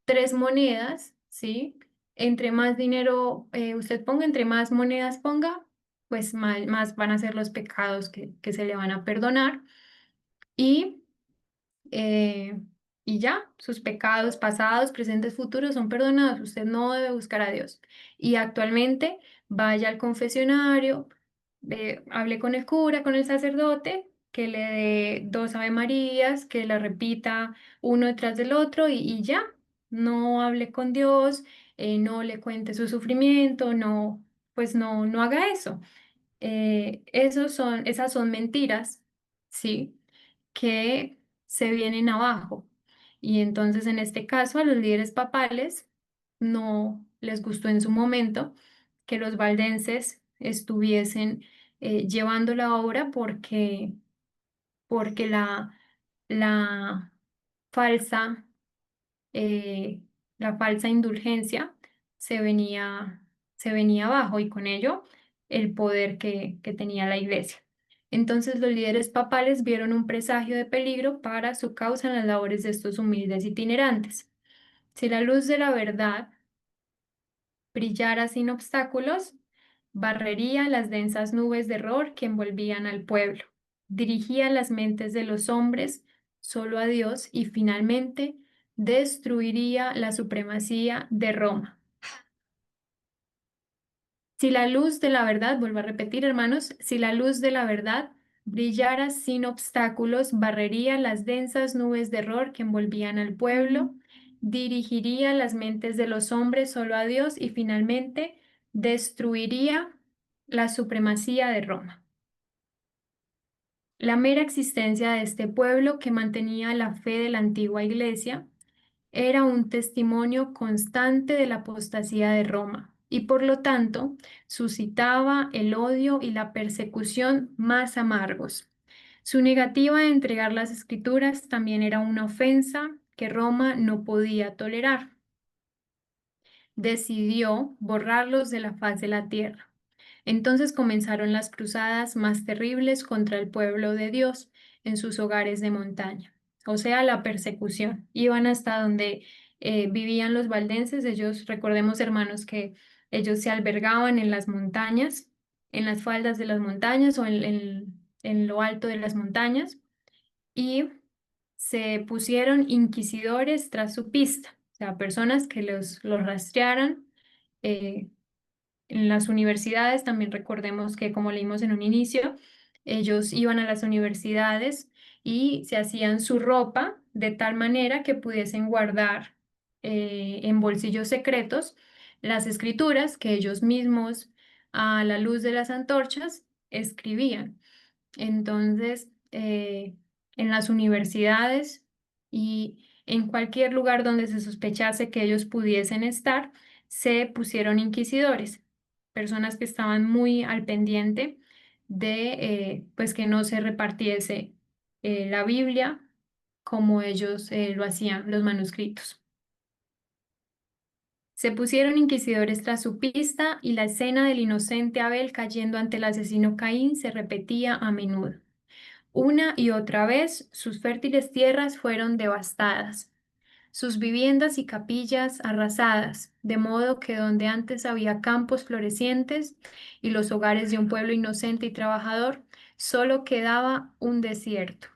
3 monedas, ¿sí? Entre más dinero usted ponga, entre más monedas ponga, pues más van a ser los pecados que se le van a perdonar. Y eh, y ya, sus pecados pasados, presentes, futuros son perdonados. Usted no debe buscar a Dios. Y actualmente vaya al confesionario, hable con el cura, con el sacerdote, que le dé 2 Ave Marías, que la repita uno detrás del otro y ya. No hable con Dios, no le cuente su sufrimiento, no, pues no haga eso. Esas son mentiras, ¿sí? Que se vienen abajo. Y entonces, en este caso, a los líderes papales no les gustó en su momento que los valdenses estuviesen llevando la obra porque la falsa, eh, la falsa indulgencia se venía, se venía abajo y con ello el poder que tenía la iglesia. Entonces los líderes papales vieron un presagio de peligro para su causa en las labores de estos humildes itinerantes. Si la luz de la verdad brillara sin obstáculos, barrería las densas nubes de error que envolvían al pueblo, dirigía las mentes de los hombres solo a Dios y finalmente destruiría la supremacía de Roma. Si la luz de la verdad, vuelvo a repetir, hermanos, si la luz de la verdad brillara sin obstáculos, barrería las densas nubes de error que envolvían al pueblo, dirigiría las mentes de los hombres solo a Dios y finalmente destruiría la supremacía de Roma. La mera existencia de este pueblo que mantenía la fe de la antigua iglesia era un testimonio constante de la apostasía de Roma y por lo tanto suscitaba el odio y la persecución más amargos. Su negativa a entregar las escrituras también era una ofensa que Roma no podía tolerar. Decidió borrarlos de la faz de la tierra. Entonces comenzaron las cruzadas más terribles contra el pueblo de Dios en sus hogares de montaña, o sea, la persecución. Iban hasta donde vivían los valdenses. Ellos, recordemos, hermanos, que ellos se albergaban en las montañas, en las faldas de las montañas o en lo alto de las montañas, y se pusieron inquisidores tras su pista, o sea, personas que los rastrearan. eh, en las universidades, también recordemos que, como leímos en un inicio, ellos iban a las universidades y se hacían su ropa de tal manera que pudiesen guardar en bolsillos secretos las escrituras que ellos mismos, a la luz de las antorchas, escribían. Entonces, en las universidades y en cualquier lugar donde se sospechase que ellos pudiesen estar, se pusieron inquisidores, personas que estaban muy al pendiente de pues que no se repartiese la Biblia como ellos lo hacían, los manuscritos. Se pusieron inquisidores tras su pista y la escena del inocente Abel cayendo ante el asesino Caín se repetía a menudo. Una y otra vez sus fértiles tierras fueron devastadas, sus viviendas y capillas arrasadas, de modo que donde antes había campos florecientes y los hogares de un pueblo inocente y trabajador, solo quedaba un desierto.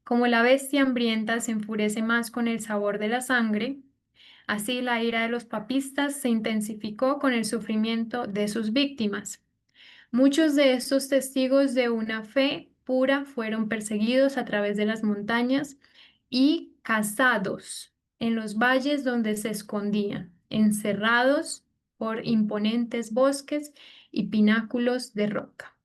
Como la bestia hambrienta se enfurece más con el sabor de la sangre, así la ira de los papistas se intensificó con el sufrimiento de sus víctimas. Muchos de estos testigos de una fe pura fueron perseguidos a través de las montañas y cazados en los valles donde se escondían, encerrados por imponentes bosques y pináculos de roca.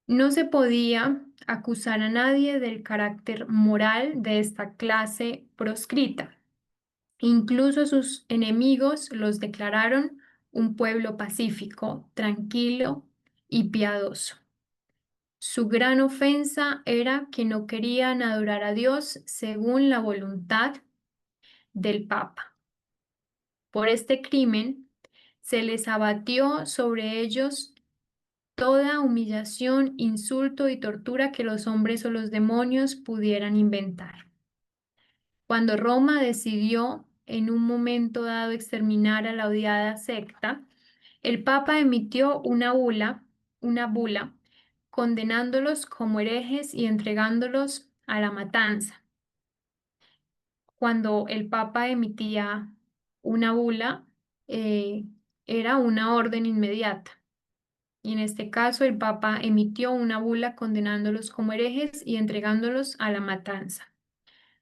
No se podía acusar a nadie del carácter moral de esta clase proscrita. Incluso sus enemigos los declararon un pueblo pacífico, tranquilo y piadoso. Su gran ofensa era que no querían adorar a Dios según la voluntad del Papa. Por este crimen se les abatió sobre ellos toda humillación, insulto y tortura que los hombres o los demonios pudieran inventar. Cuando Roma decidió en un momento dado exterminar a la odiada secta, el Papa emitió una bula, condenándolos como herejes y entregándolos a la matanza. Cuando el Papa emitía una bula, eh, era una orden inmediata. Y en este caso, el Papa emitió una bula condenándolos como herejes y entregándolos a la matanza.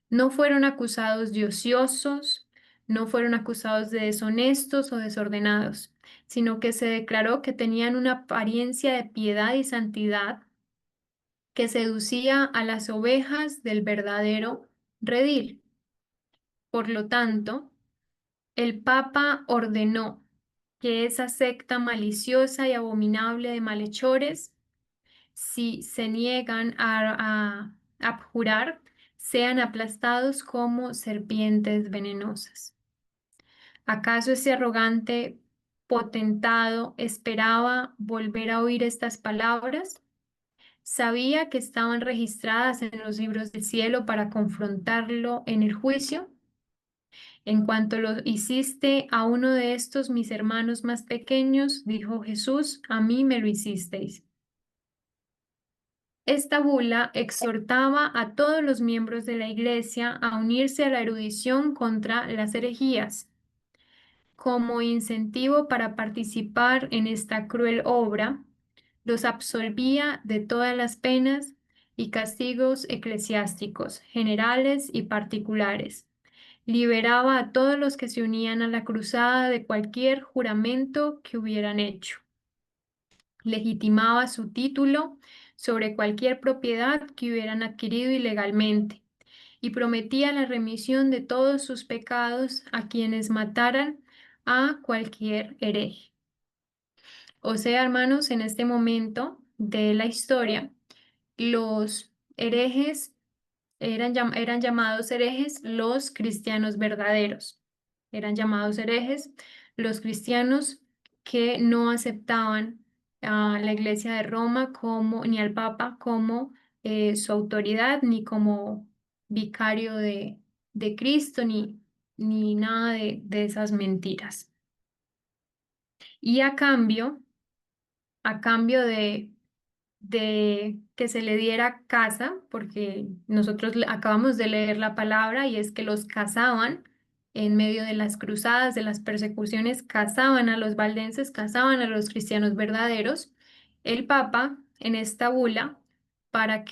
No fueron acusados de ociosos, no fueron acusados de deshonestos o desordenados, sino que se declaró que tenían una apariencia de piedad y santidad que seducía a las ovejas del verdadero redil. Por lo tanto, el Papa ordenó que esa secta maliciosa y abominable de malhechores, si se niegan a abjurar, sean aplastados como serpientes venenosas. ¿Acaso ese arrogante potentado esperaba volver a oír estas palabras? ¿Sabía que estaban registradas en los libros del cielo para confrontarlo en el juicio? En cuanto lo hiciste a uno de estos mis hermanos más pequeños, dijo Jesús, a mí me lo hicisteis. Esta bula exhortaba a todos los miembros de la Iglesia a unirse a la erudición contra las herejías. Como incentivo para participar en esta cruel obra, los absolvía de todas las penas y castigos eclesiásticos, generales y particulares. Liberaba a todos los que se unían a la cruzada de cualquier juramento que hubieran hecho. Legitimaba su título sobre cualquier propiedad que hubieran adquirido ilegalmente y prometía la remisión de todos sus pecados a quienes mataran a cualquier hereje. O sea, hermanos, en este momento de la historia, los herejes eran llamados herejes los cristianos verdaderos. Eran llamados herejes los cristianos que no aceptaban a la Iglesia de Roma como, ni al Papa como su autoridad, ni como vicario de Cristo, ni nada de esas mentiras. Y a cambio de que se le diera casa, porque nosotros acabamos de leer la palabra y es que los cazaban en medio de las cruzadas, de las persecuciones, cazaban a los valdenses, cazaban a los cristianos verdaderos. El Papa en esta bula para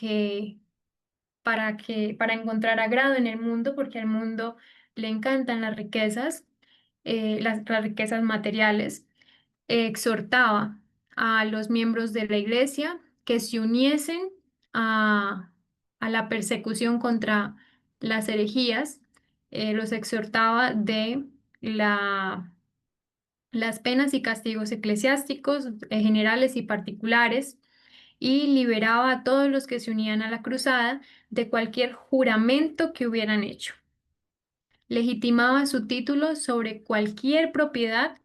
para encontrar agrado en el mundo, porque al mundo le encantan las riquezas, las riquezas materiales, exhortaba a los miembros de la iglesia que se uniesen a, a la persecución contra las herejías, los exhortaba de las penas y castigos eclesiásticos, generales y particulares, y liberaba a todos los que se unían a la cruzada de cualquier juramento que hubieran hecho. Legitimaba su título sobre cualquier propiedad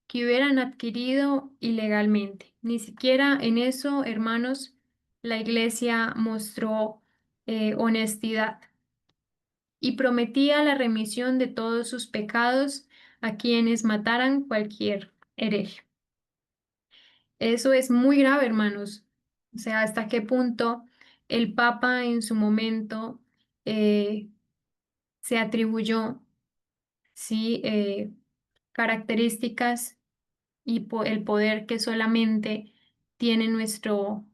que hubieran adquirido ilegalmente. Ni siquiera en eso, hermanos, la iglesia mostró honestidad y prometía la remisión de todos sus pecados a quienes mataran cualquier hereje. Eso es muy grave, hermanos. O sea, hasta qué punto el Papa en su momento eh, se atribuyó, sí, características y el poder que solamente tiene nuestro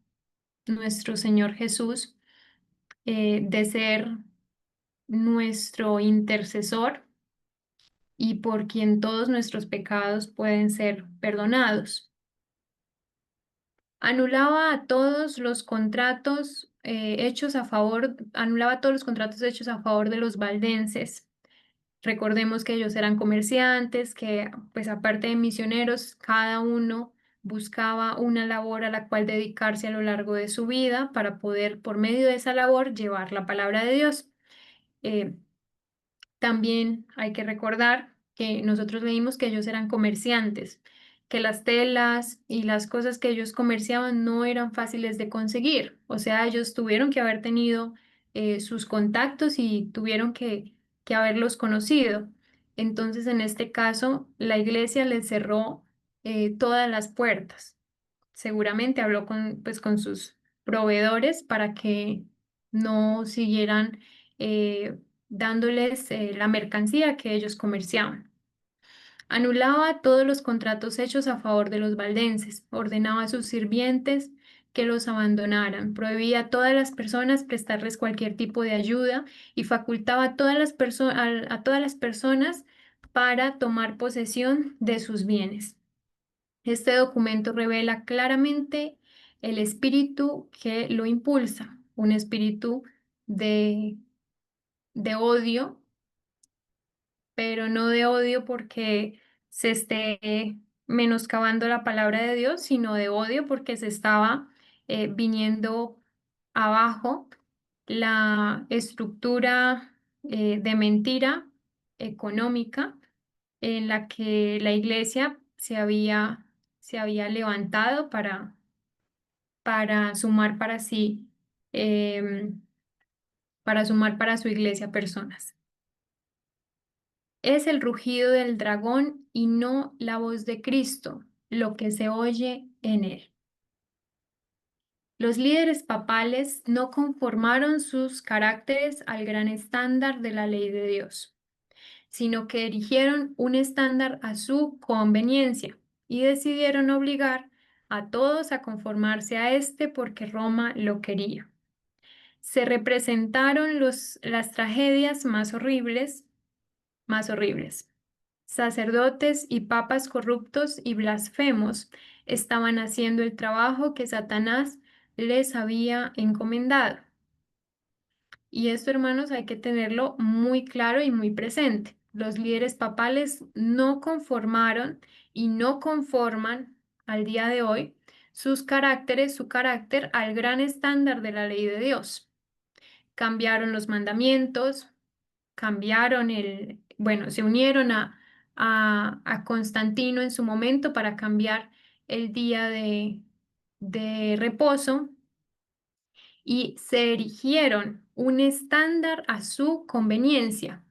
Señor Jesús, de ser nuestro intercesor y por quien todos nuestros pecados pueden ser perdonados. Anulaba todos los contratos hechos a favor, anulaba todos los contratos hechos a favor de los valdenses. Recordemos que ellos eran comerciantes, que pues aparte de misioneros, cada uno buscaba una labor a la cual dedicarse a lo largo de su vida para poder, por medio de esa labor, llevar la palabra de Dios. Eh, También hay que recordar que nosotros leímos que ellos eran comerciantes, que las telas y las cosas que ellos comerciaban no eran fáciles de conseguir. O sea, ellos tuvieron que haber tenido sus contactos y tuvieron que haberlos conocido. Entonces, en este caso, la iglesia les cerró todas las puertas. Seguramente habló pues, con sus proveedores para que no siguieran dándoles la mercancía que ellos comerciaban. Anulaba todos los contratos hechos a favor de los valdenses, ordenaba a sus sirvientes que los abandonaran, prohibía a todas las personas prestarles cualquier tipo de ayuda y facultaba a todas a todas las personas para tomar posesión de sus bienes. Este documento revela claramente el espíritu que lo impulsa, un espíritu de, de odio, pero no de odio porque se esté menoscabando la palabra de Dios, sino de odio porque se estaba viniendo abajo la estructura de mentira económica en la que la iglesia se había levantado para sumar para sí, em, para sumar para su iglesia personas. Es el rugido del dragón y no la voz de Cristo lo que se oye en él. Los líderes papales no conformaron sus caracteres al gran estándar de la ley de Dios, sino que erigieron un estándar a su conveniencia y decidieron obligar a todos a conformarse a este porque Roma lo quería. Se representaron las tragedias más horribles. Sacerdotes y papas corruptos y blasfemos estaban haciendo el trabajo que Satanás les había encomendado. Y esto, hermanos, hay que tenerlo muy claro y muy presente. Los líderes papales no conformaron y no conforman al día de hoy su carácter al gran estándar de la ley de Dios. Cambiaron los mandamientos, bueno, se unieron a Constantino en su momento para cambiar el día de reposo y se erigieron un estándar a su conveniencia.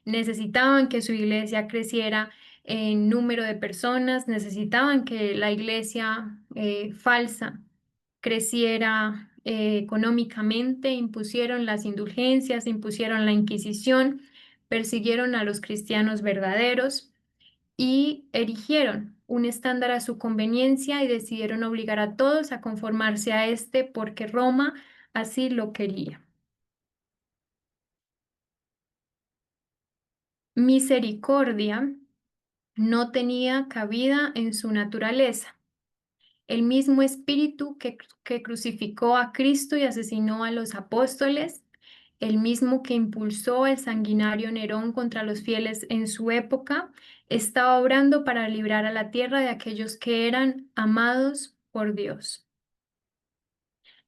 Necesitaban que su iglesia creciera en número de personas, necesitaban que la iglesia falsa creciera económicamente, impusieron las indulgencias, impusieron la Inquisición, persiguieron a los cristianos verdaderos y erigieron un estándar a su conveniencia y decidieron obligar a todos a conformarse a este porque Roma así lo quería. Misericordia no tenía cabida en su naturaleza. El mismo espíritu que crucificó a Cristo y asesinó a los apóstoles, el mismo que impulsó el sanguinario Nerón contra los fieles en su época, estaba obrando para librar a la tierra de aquellos que eran amados por Dios.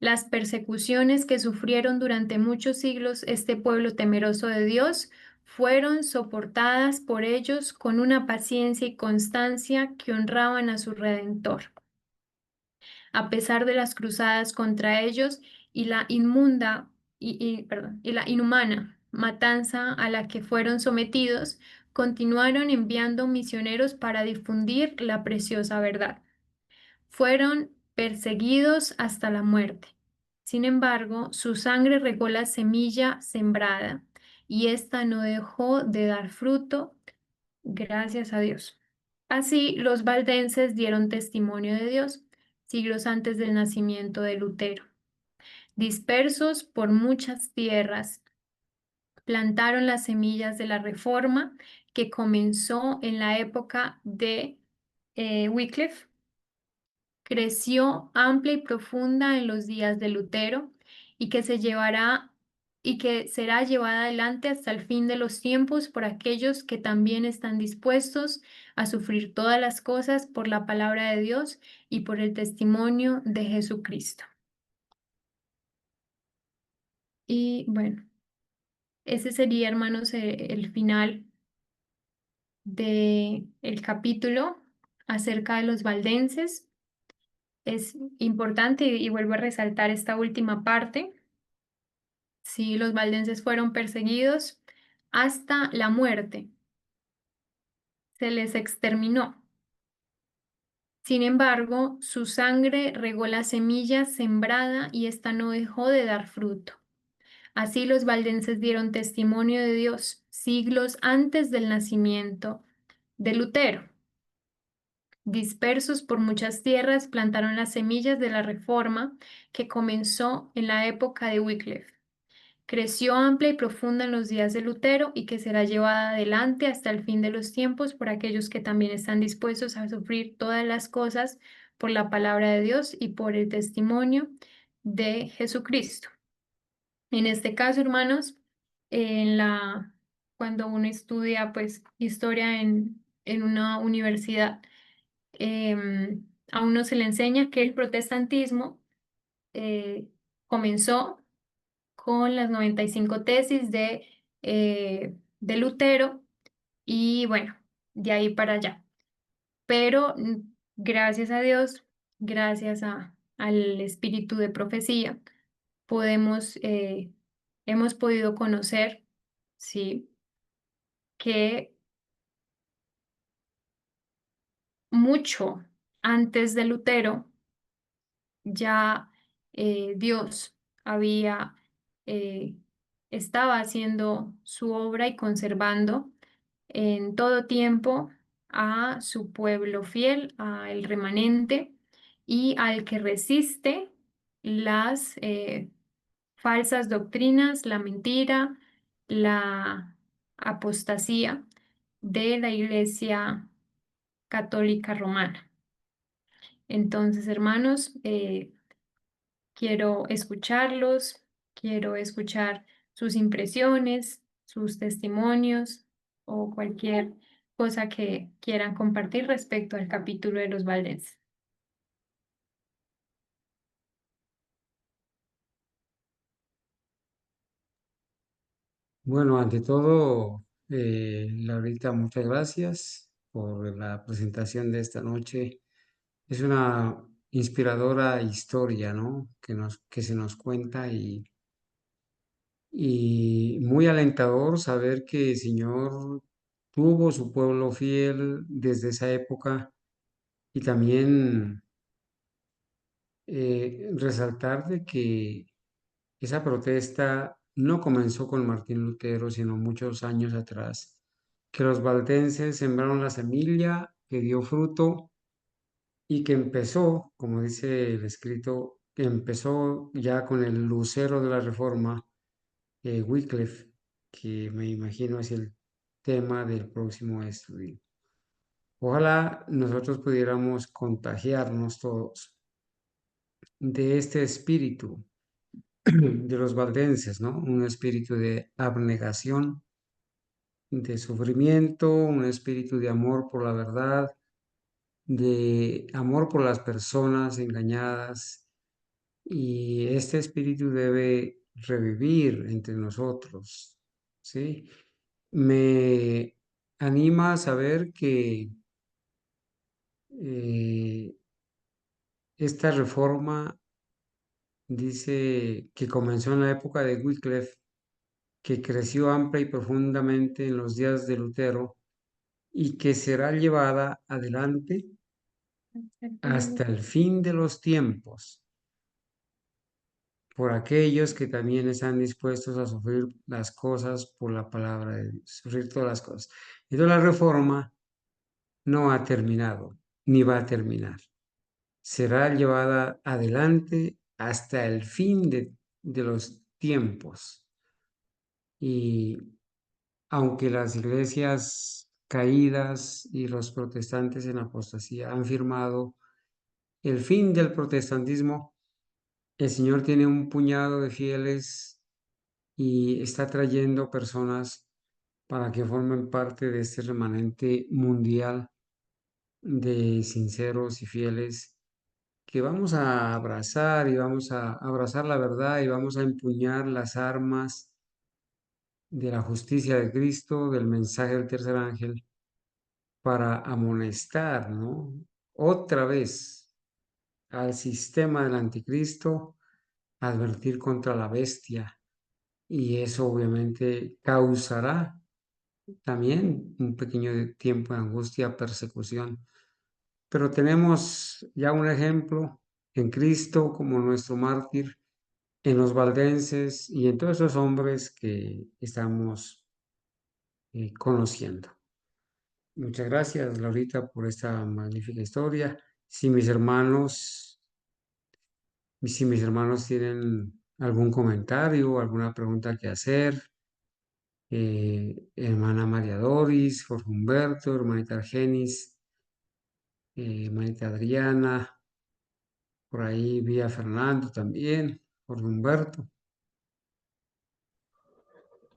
Las persecuciones que sufrieron durante muchos siglos este pueblo temeroso de Dios fueron soportadas por ellos con una paciencia y constancia que honraban a su Redentor. A pesar de las cruzadas contra ellos y la y la inhumana matanza a la que fueron sometidos, continuaron enviando misioneros para difundir la preciosa verdad. Fueron perseguidos hasta la muerte. Sin embargo, su sangre regó la semilla sembrada y ésta no dejó de dar fruto, gracias a Dios. Así, los valdenses dieron testimonio de Dios siglos antes del nacimiento de Lutero. Dispersos por muchas tierras, plantaron las semillas de la reforma que comenzó en la época de Wycliffe, creció amplia y profunda en los días de Lutero y y que será llevada adelante hasta el fin de los tiempos por aquellos que también están dispuestos a sufrir todas las cosas por la palabra de Dios y por el testimonio de Jesucristo. Y bueno, ese sería, hermanos, el final del capítulo acerca de los valdenses. Es importante y vuelvo a resaltar esta última parte. Sí, los valdenses fueron perseguidos hasta la muerte. Se les exterminó. Sin embargo, su sangre regó la semilla sembrada y ésta no dejó de dar fruto. Así los valdenses dieron testimonio de Dios siglos antes del nacimiento de Lutero. Dispersos por muchas tierras, plantaron las semillas de la reforma que comenzó en la época de Wycliffe. Creció amplia y profunda en los días de Lutero y que será llevada adelante hasta el fin de los tiempos por aquellos que también están dispuestos a sufrir todas las cosas por la palabra de Dios y por el testimonio de Jesucristo. En este caso, hermanos, cuando uno estudia pues historia en una universidad, a uno se le enseña que el protestantismo eh, comenzó con las 95 tesis de Lutero y bueno, de ahí para allá. Pero gracias a Dios, gracias al espíritu de profecía, podemos, hemos podido conocer, sí, que mucho antes de Lutero ya Dios había, eh, estaba haciendo su obra y conservando en todo tiempo a su pueblo fiel, al remanente y al que resiste las falsas doctrinas, la mentira, la apostasía de la Iglesia Católica Romana. Entonces, hermanos, quiero escucharlos, quiero escuchar sus impresiones, sus testimonios o cualquier cosa que quieran compartir respecto al capítulo de los valdenses. Bueno, ante todo, Laurita, muchas gracias por la presentación de esta noche. Es una inspiradora historia, ¿no? Que se nos cuenta y muy alentador saber que el Señor tuvo su pueblo fiel desde esa época y también resaltar de que esa protesta no comenzó con Martín Lutero, sino muchos años atrás, que los valdenses sembraron la semilla que dio fruto y que empezó, como dice el escrito, que empezó ya con el lucero de la Reforma, Wycliffe, que me imagino es el tema del próximo estudio. Ojalá nosotros pudiéramos contagiarnos todos de este espíritu de los valdenses, ¿no? Un espíritu de abnegación, de sufrimiento, un espíritu de amor por la verdad, de amor por las personas engañadas. Y este espíritu debe revivir entre nosotros, ¿sí? Me anima a saber que eh, esta reforma dice que comenzó en la época de Wycliffe, que creció amplia y profundamente en los días de Lutero y que será llevada adelante hasta el fin de los tiempos por aquellos que también están dispuestos a sufrir las cosas por la palabra de Dios, sufrir todas las cosas. Entonces la reforma no ha terminado, ni va a terminar. Será llevada adelante hasta el fin de los tiempos. Y aunque las iglesias caídas y los protestantes en apostasía han firmado el fin del protestantismo, el Señor tiene un puñado de fieles y está trayendo personas para que formen parte de este remanente mundial de sinceros y fieles que vamos a abrazar y vamos a abrazar la verdad y vamos a empuñar las armas de la justicia de Cristo, del mensaje del tercer ángel, para amonestar, ¿no? Otra vez al sistema del anticristo, advertir contra la bestia. Y eso obviamente causará también un pequeño tiempo de angustia, persecución. Pero tenemos ya un ejemplo en Cristo como nuestro mártir, en los valdenses y en todos esos hombres que estamos conociendo. Muchas gracias, Laurita, por esta magnífica historia. Si mis hermanos, si mis hermanos tienen algún comentario, alguna pregunta que hacer, hermana María Doris, Jorge Humberto, hermanita Argenis, hermanita Adriana, por ahí vi a Fernando también, Jorge Humberto.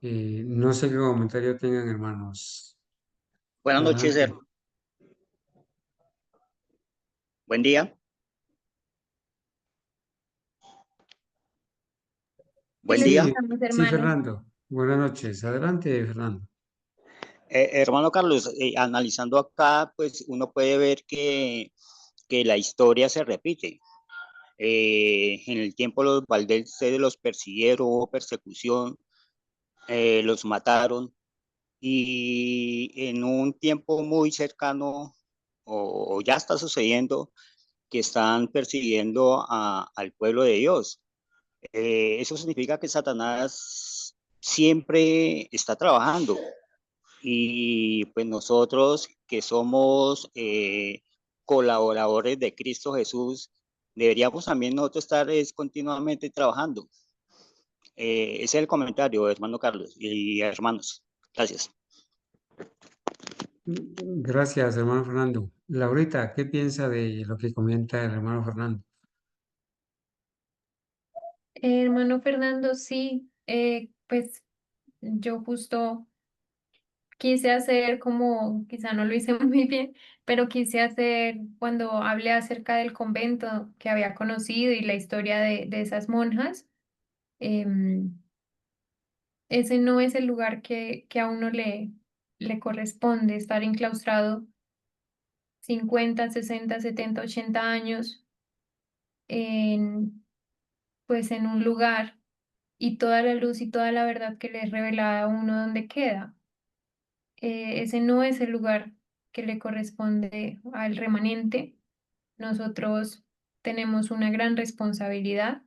No sé qué comentario tengan, hermanos. Buenas noches, Adelante. buen día. Sí, Buen lo día. Sí, escuchamos, sí, hermano. Fernando. Buenas noches. Adelante, Fernando. Hermano Carlos, analizando acá, pues uno puede ver que la historia se repite. En el tiempo los valdenses los persiguieron, hubo persecución, los mataron y en un tiempo muy cercano o ya está sucediendo que están persiguiendo al pueblo de Dios. Eso significa que Satanás siempre está trabajando y pues nosotros que somos colaboradores de Cristo Jesús, deberíamos también nosotros estar continuamente trabajando. Ese es el comentario, hermano Carlos y hermanos. Gracias. Gracias, hermano Fernando. Laurita, ¿qué piensa de lo que comenta el hermano Fernando? Hermano Fernando, sí, pues yo justo quise hacer como, quizá no lo hice muy bien, pero quise hacer cuando hablé acerca del convento que había conocido y la historia de esas monjas. em, Ese no es el lugar que a uno le corresponde estar enclaustrado 50, 60, 70, 80 años en, pues en un lugar y toda la luz y toda la verdad que le revela a uno dónde queda. Ese no es el lugar que le corresponde al remanente. Nosotros tenemos una gran responsabilidad,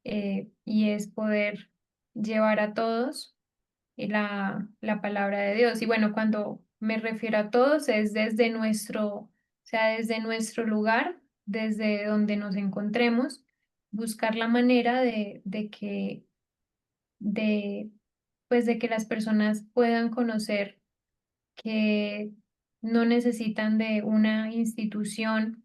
y es poder llevar a todos la palabra de Dios. Y bueno, cuando me refiero a todos es desde o sea, desde nuestro lugar, desde donde nos encontremos, buscar la manera de, pues de que las personas puedan conocer que no necesitan de una institución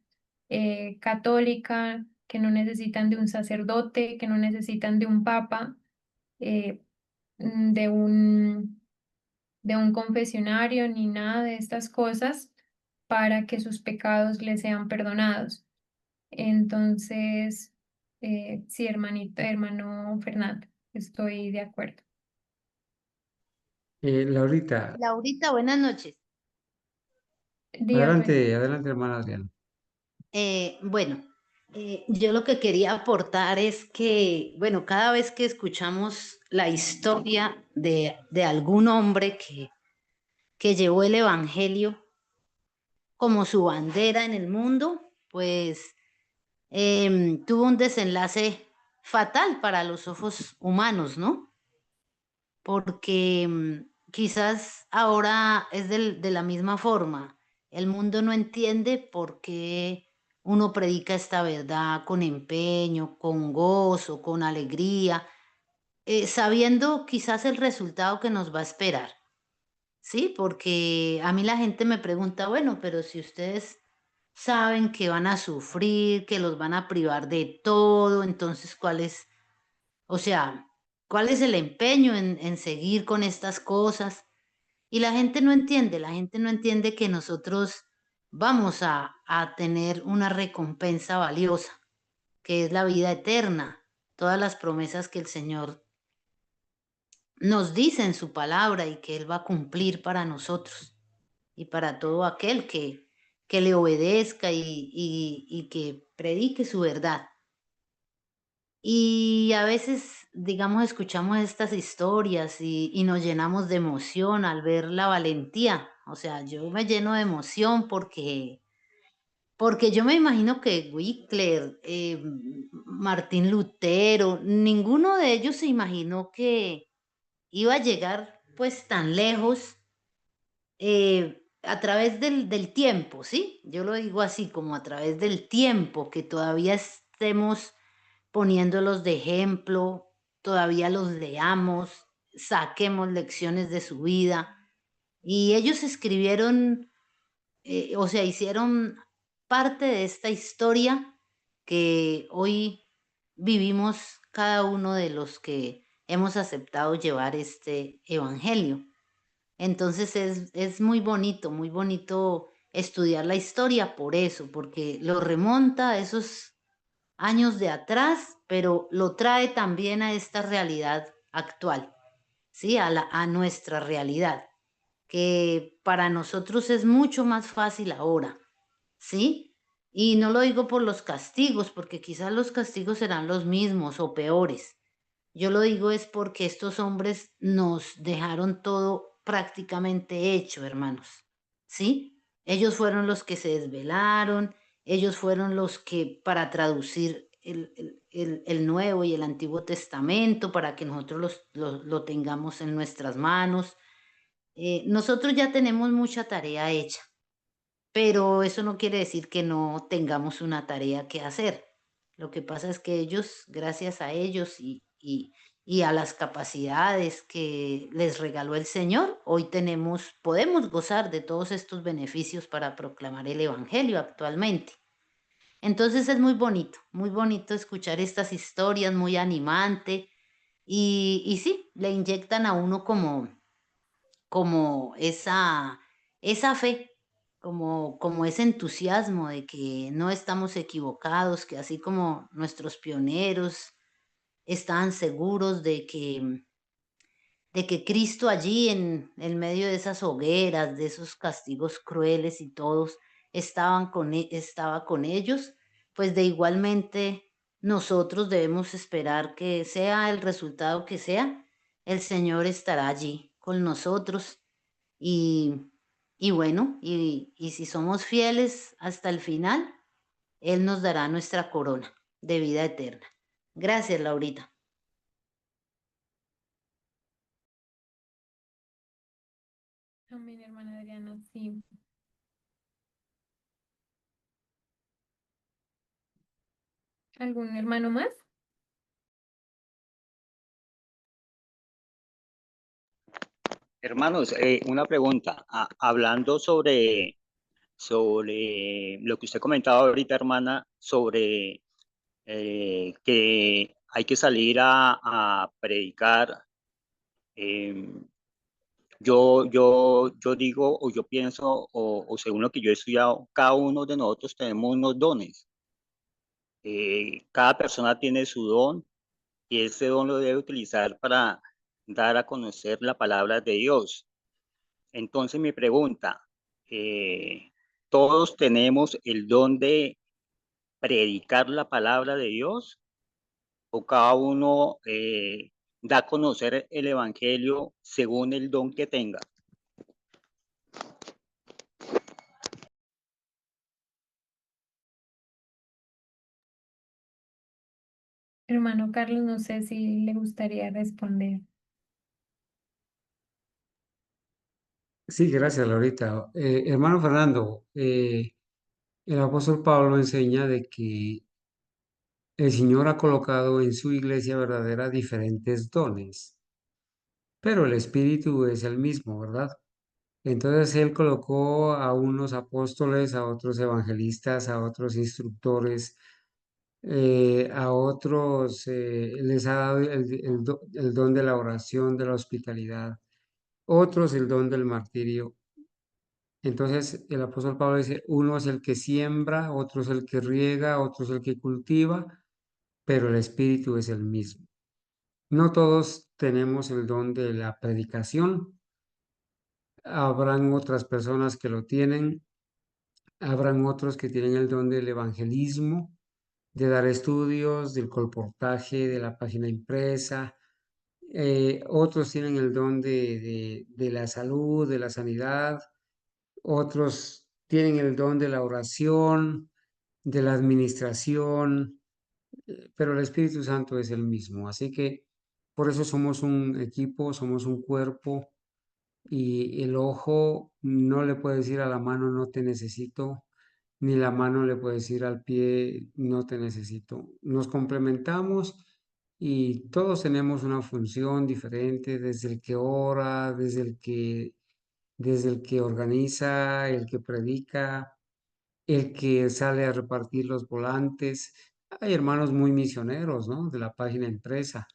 católica, que no necesitan de un sacerdote, que no necesitan de un papa, eh, de de un confesionario ni nada de estas cosas para que sus pecados les sean perdonados. Entonces, sí, hermanito, hermano Fernando, estoy de acuerdo. Laurita, Laurita, buenas noches. Dígame. adelante, hermana Adriana. Bueno, yo lo que quería aportar es que, bueno, cada vez que escuchamos la historia de algún hombre que llevó el Evangelio como su bandera en el mundo, pues tuvo un desenlace fatal para los ojos humanos, ¿no? Porque quizás ahora es de la misma forma. El mundo no entiende por qué uno predica esta verdad con empeño, con gozo, con alegría, sabiendo quizás el resultado que nos va a esperar. Sí, porque a mí la gente me pregunta, bueno, pero si ustedes saben que van a sufrir, que los van a privar de todo, entonces, ¿cuál es? O sea, ¿cuál es el empeño en seguir con estas cosas? Y la gente no entiende que nosotros vamos a tener una recompensa valiosa, que es la vida eterna, todas las promesas que el Señor nos dice en su palabra y que Él va a cumplir para nosotros y para todo aquel que le obedezca y que predique su verdad. Y a veces, digamos, escuchamos estas historias y nos llenamos de emoción al ver la valentía. O sea, yo me lleno de emoción porque yo me imagino que Wycliffe, Martín Lutero, ninguno de ellos se imaginó que iba a llegar pues tan lejos a través del tiempo, ¿sí? Yo lo digo así, como a través del tiempo, que todavía estemos poniéndolos de ejemplo, todavía los leamos, saquemos lecciones de su vida. Y ellos escribieron, o sea, hicieron parte de esta historia que hoy vivimos cada uno de los que hemos aceptado llevar este evangelio. Entonces es muy bonito estudiar la historia por eso, porque lo remonta a esos años de atrás, pero lo trae también a esta realidad actual, ¿sí? A nuestra realidad. que para nosotros es mucho más fácil ahora, ¿sí? Y no lo digo por los castigos, porque quizás los castigos serán los mismos o peores. Yo lo digo es porque estos hombres nos dejaron todo prácticamente hecho, hermanos, ¿sí? Ellos fueron los que se desvelaron, ellos fueron los que para traducir el Nuevo y el Antiguo Testamento, para que nosotros lo tengamos en nuestras manos. Nosotros ya tenemos mucha tarea hecha, pero eso no quiere decir que no tengamos una tarea que hacer. Lo que pasa es que ellos, gracias a ellos y a las capacidades que les regaló el Señor, hoy podemos gozar de todos estos beneficios para proclamar el Evangelio actualmente. Entonces es muy bonito escuchar estas historias, muy animante, y sí, le inyectan a uno como esa fe, como ese entusiasmo de que no estamos equivocados, que así como nuestros pioneros estaban seguros de que Cristo allí en medio de esas hogueras, de esos castigos crueles y todos estaba con ellos, pues de igualmente nosotros debemos esperar que sea el resultado que sea, el Señor estará allí con nosotros y, y bueno, y si somos fieles hasta el final, Él nos dará nuestra corona de vida eterna. Gracias, Laurita. Amén, hermana Adriana, sí. ¿Algún hermano más? Hermanos, una pregunta. Hablando sobre lo que usted comentaba ahorita, hermana, sobre que hay que salir a predicar. eh, yo digo, o yo pienso, o según lo que yo he estudiado, cada uno de nosotros tenemos unos dones. Cada persona tiene su don y ese don lo debe utilizar para dar a conocer la palabra de Dios. Entonces mi pregunta, ¿todos tenemos el don de predicar la palabra de Dios o cada uno da a conocer el evangelio según el don que tenga? Hermano Carlos, no sé si le gustaría responder. Sí, gracias, Laurita. Hermano Fernando, el apóstol Pablo enseña de que el Señor ha colocado en su iglesia verdadera diferentes dones, pero el Espíritu es el mismo, ¿verdad? Entonces Él colocó a unos apóstoles, a otros evangelistas, a otros instructores, a otros les ha dado el don de la oración, de la hospitalidad, otros el don del martirio. Entonces el apóstol Pablo dice, uno es el que siembra, otro es el que riega, otro es el que cultiva, pero el Espíritu es el mismo. No todos tenemos el don de la predicación. Habrán otras personas que lo tienen, habrán otros que tienen el don del evangelismo, de dar estudios, del colportaje, de la página impresa. Otros tienen el don de la salud, de la sanidad. Otros tienen el don de la oración, de la administración, pero el Espíritu Santo es el mismo. Así que por eso somos un equipo, somos un cuerpo y el ojo no le puede decir a la mano no te necesito, ni la mano le puede decir al pie no te necesito. Nos complementamos y todos tenemos una función diferente, desde el que ora, desde el que organiza, el que predica, el que sale a repartir los volantes. Hay hermanos muy misioneros, ¿no? De la página impresa.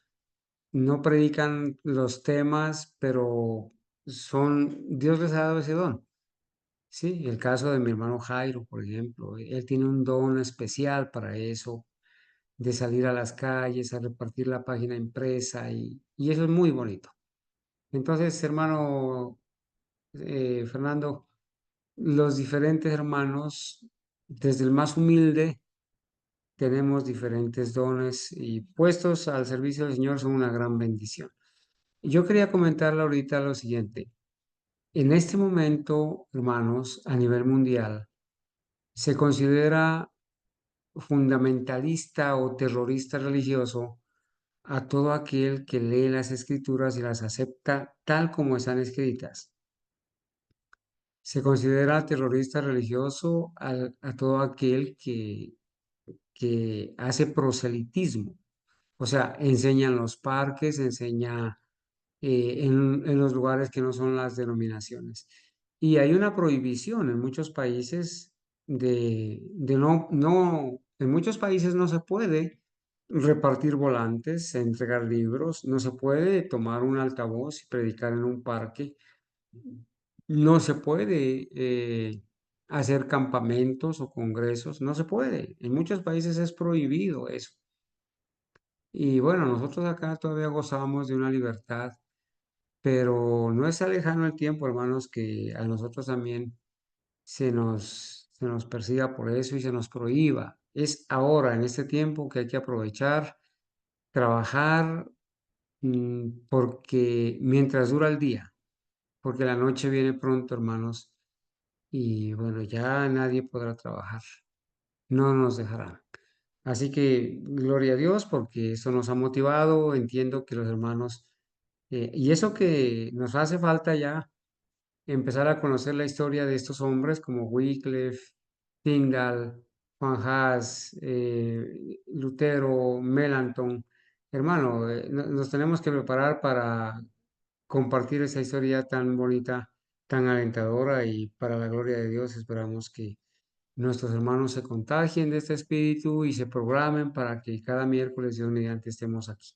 No predican los temas, pero Dios les ha dado ese don. Sí, el caso de mi hermano Jairo, por ejemplo, él tiene un don especial para eso, de salir a las calles, a repartir la página impresa y eso es muy bonito. Entonces, hermano Fernando, los diferentes hermanos, desde el más humilde, tenemos diferentes dones y puestos al servicio del Señor son una gran bendición. Yo quería comentarle ahorita lo siguiente. En este momento, hermanos, a nivel mundial, se considera fundamentalista o terrorista religioso a todo aquel que lee las escrituras y las acepta tal como están escritas. Se considera terrorista religioso a todo aquel que hace proselitismo, o sea, enseña en los parques, enseña en los lugares que no son las denominaciones. Y hay una prohibición en muchos países en muchos países no se puede repartir volantes, entregar libros, no se puede tomar un altavoz y predicar en un parque, no se puede hacer campamentos o congresos, no se puede. En muchos países es prohibido eso. Y bueno, nosotros acá todavía gozamos de una libertad, pero no es lejano el tiempo, hermanos, que a nosotros también se nos persiga por eso y se nos prohíba. Es ahora, en este tiempo, que hay que aprovechar, trabajar, porque mientras dura el día, porque la noche viene pronto, hermanos, y bueno, ya nadie podrá trabajar, no nos dejarán. Así que gloria a Dios porque eso nos ha motivado. Entiendo que los hermanos, y eso que nos hace falta ya empezar a conocer la historia de estos hombres como Wycliffe, Tyndall, Juan Hus, Lutero, Melanchthon. Hermano, nos tenemos que preparar para compartir esa historia tan bonita, tan alentadora y para la gloria de Dios esperamos que nuestros hermanos se contagien de este espíritu y se programen para que cada miércoles, Dios mediante, estemos aquí.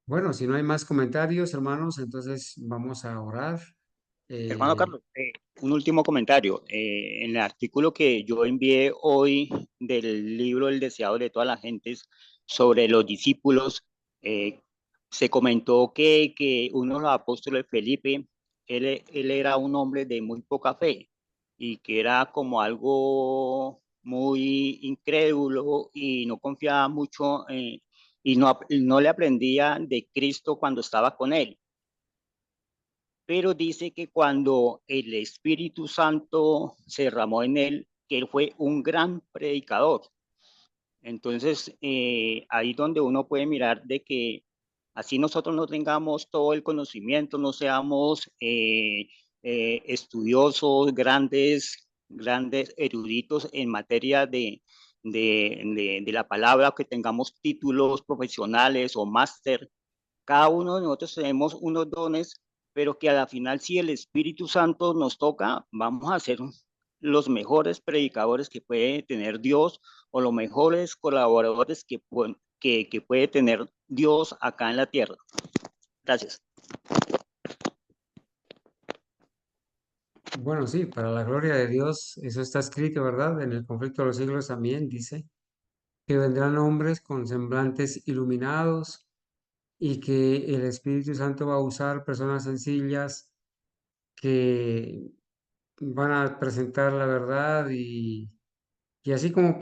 Bueno, si no hay más comentarios, hermanos, entonces vamos a orar. Hermano Carlos, un último comentario. En el artículo que yo envié hoy del libro El deseado de todas las gentes sobre los discípulos, eh, se comentó que uno de los apóstoles, Felipe, él era un hombre de muy poca fe y que era como algo muy incrédulo y no confiaba mucho y no le aprendía de Cristo cuando estaba con él, pero dice que cuando el Espíritu Santo se derramó en él, que él fue un gran predicador. Entonces, ahí donde uno puede mirar de que así nosotros no tengamos todo el conocimiento, no seamos estudiosos, grandes eruditos en materia de la palabra, que tengamos títulos profesionales o máster, cada uno de nosotros tenemos unos dones, pero que a la final, si el Espíritu Santo nos toca, vamos a ser los mejores predicadores que puede tener Dios o los mejores colaboradores que puede tener Dios acá en la tierra. Gracias. Bueno, sí, para la gloria de Dios, eso está escrito, ¿verdad? En el conflicto de los siglos también dice que vendrán hombres con semblantes iluminados y que el Espíritu Santo va a usar personas sencillas que van a presentar la verdad y así como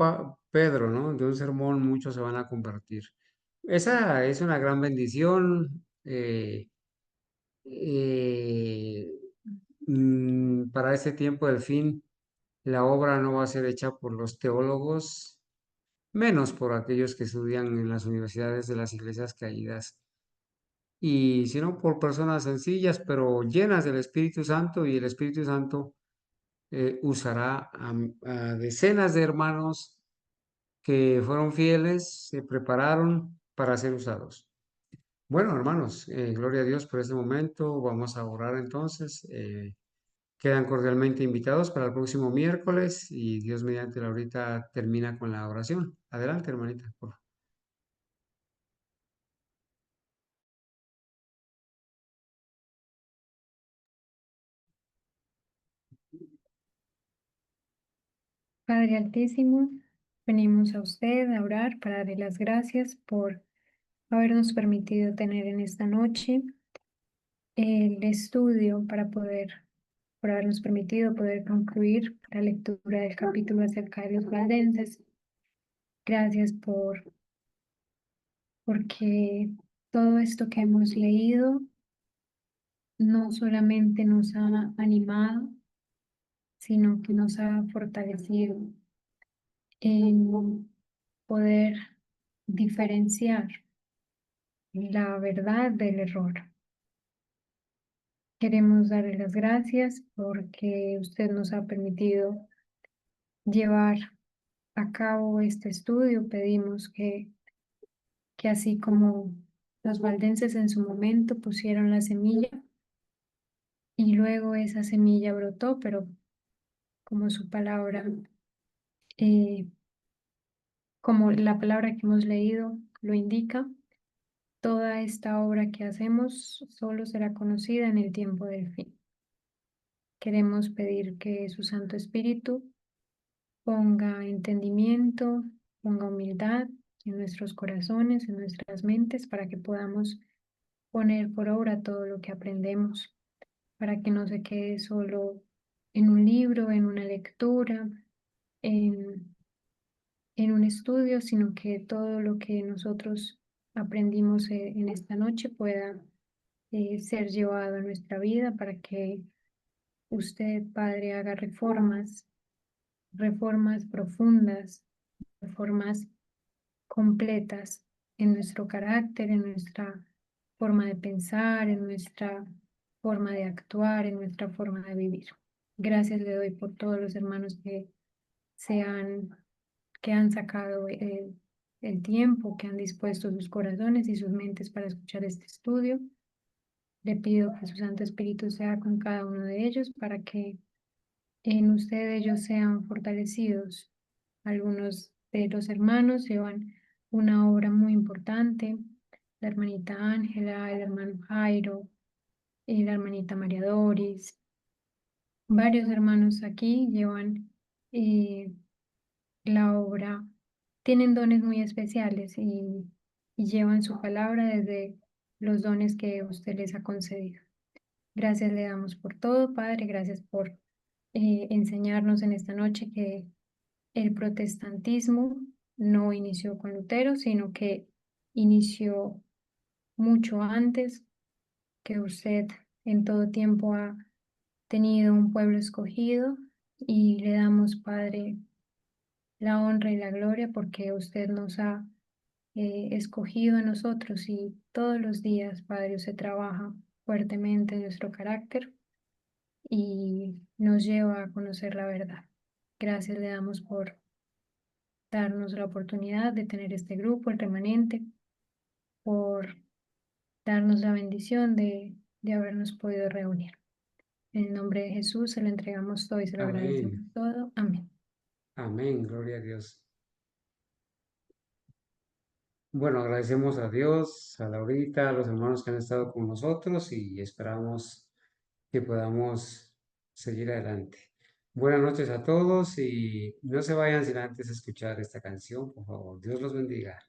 Pedro, ¿no? De un sermón muchos se van a convertir. Esa es una gran bendición. Eh, para este tiempo del fin, la obra no va a ser hecha por los teólogos, menos por aquellos que estudian en las universidades de las iglesias caídas, y sino por personas sencillas, pero llenas del Espíritu Santo, y el Espíritu Santo usará a decenas de hermanos que fueron fieles, se prepararon para ser usados. Bueno, hermanos, gloria a Dios por este momento. Vamos a orar entonces. Quedan cordialmente invitados para el próximo miércoles y Dios mediante ahorita termina con la oración. Adelante, hermanita, por favor. Padre Altísimo, venimos a usted a orar para darle las gracias por habernos permitido tener en esta noche el estudio para poder por habernos permitido poder concluir la lectura del capítulo acerca de los valdenses. Gracias porque todo esto que hemos leído no solamente nos ha animado, sino que nos ha fortalecido en poder diferenciar la verdad del error. Queremos darle las gracias porque usted nos ha permitido llevar a cabo este estudio. Pedimos que así como los valdenses en su momento pusieron la semilla y luego esa semilla brotó, pero como su palabra, como la palabra que hemos leído lo indica, toda esta obra que hacemos solo será conocida en el tiempo del fin. Queremos pedir que su Santo Espíritu ponga entendimiento, ponga humildad en nuestros corazones, en nuestras mentes, para que podamos poner por obra todo lo que aprendemos, para que no se quede solo en un libro, en una lectura, en un estudio, sino que todo lo que nosotros aprendimos en esta noche pueda ser llevado a nuestra vida para que usted, Padre, haga reformas profundas, reformas completas en nuestro carácter, en nuestra forma de pensar, en nuestra forma de actuar, en nuestra forma de vivir. Gracias le doy por todos los hermanos que han sacado el tiempo, que han dispuesto sus corazones y sus mentes para escuchar este estudio. Le pido que su Santo Espíritu sea con cada uno de ellos para que en usted ellos sean fortalecidos. Algunos de los hermanos llevan una obra muy importante, la hermanita Ángela, el hermano Jairo, y la hermanita María Doris. Varios hermanos aquí llevan la obra, tienen dones muy especiales y llevan su palabra desde los dones que usted les ha concedido. Gracias le damos por todo, Padre, gracias por enseñarnos en esta noche que el protestantismo no inició con Lutero, sino que inició mucho antes, que usted en todo tiempo ha tenido un pueblo escogido y le damos, Padre, la honra y la gloria porque usted nos ha escogido a nosotros y todos los días, Padre, usted trabaja fuertemente en nuestro carácter y nos lleva a conocer la verdad. Gracias le damos por darnos la oportunidad de tener este grupo, el remanente, por darnos la bendición de habernos podido reunir. En el nombre de Jesús se lo entregamos todo y se lo agradecemos Amén. todo. Amén. Amén, gloria a Dios. Bueno, agradecemos a Dios, a Laurita, a los hermanos que han estado con nosotros y esperamos que podamos seguir adelante. Buenas noches a todos y no se vayan sin antes escuchar esta canción, por favor. Dios los bendiga.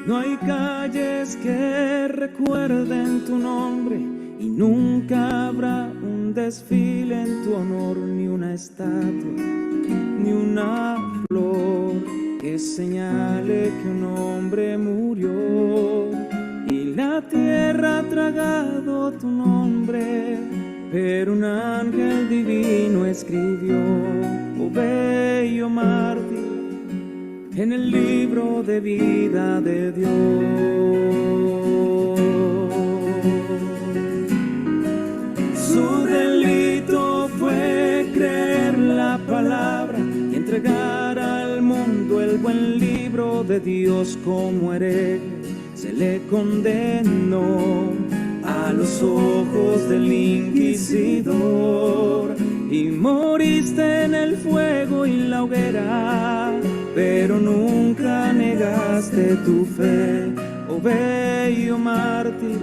No hay calles que recuerden tu nombre y nunca habrá un desfile en tu honor, ni una estatua, ni una flor que señale que un hombre murió. Y la tierra ha tragado tu nombre, pero un ángel divino escribió, oh bello mártir, en el libro de vida de Dios. Su delito fue creer la palabra y entregar al mundo el buen libro de Dios. Como hereje se le condenó a los ojos del inquisidor, y moriste en el fuego y la hoguera pero nunca negaste tu fe, oh bello mártir,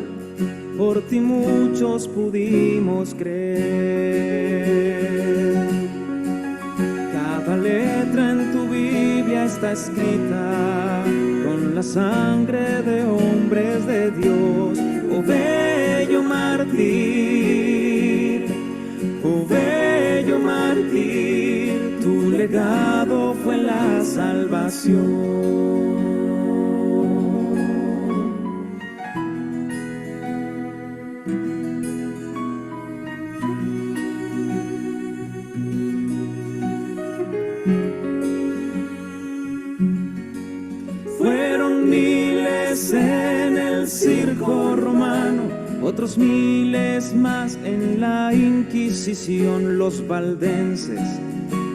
por ti muchos pudimos creer. Cada letra en tu Biblia está escrita con la sangre de hombres de Dios, oh bello mártir, oh bello mártir, tu legado fue la salvación. Fueron miles en el circo romano, otros miles más en la Inquisición, los valdenses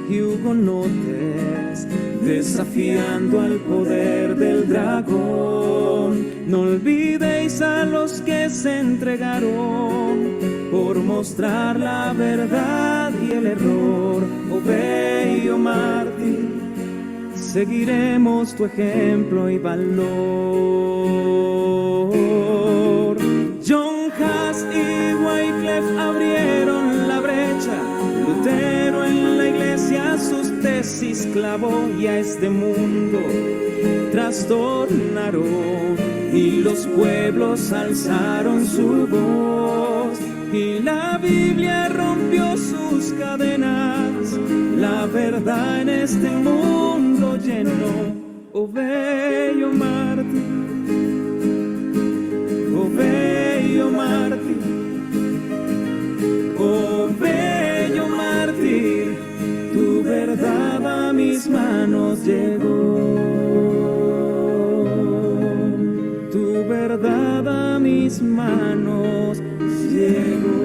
y hugonotes, desafiando al poder del dragón. No olvidéis a los que se entregaron por mostrar la verdad y el error, oh bello mártir, seguiremos tu ejemplo y valor. John Huss y Wycliffe abrieron la brecha, Lutero en la iglesia sus tesis clavó, y a este mundo trastornaron, y los pueblos alzaron su voz, y la Biblia rompió sus cadenas, la verdad en este mundo llenó, oh bello mártir, oh bello mártir, oh bello mártir, tu verdad a mis manos llegó, tu verdad a mis manos llegó.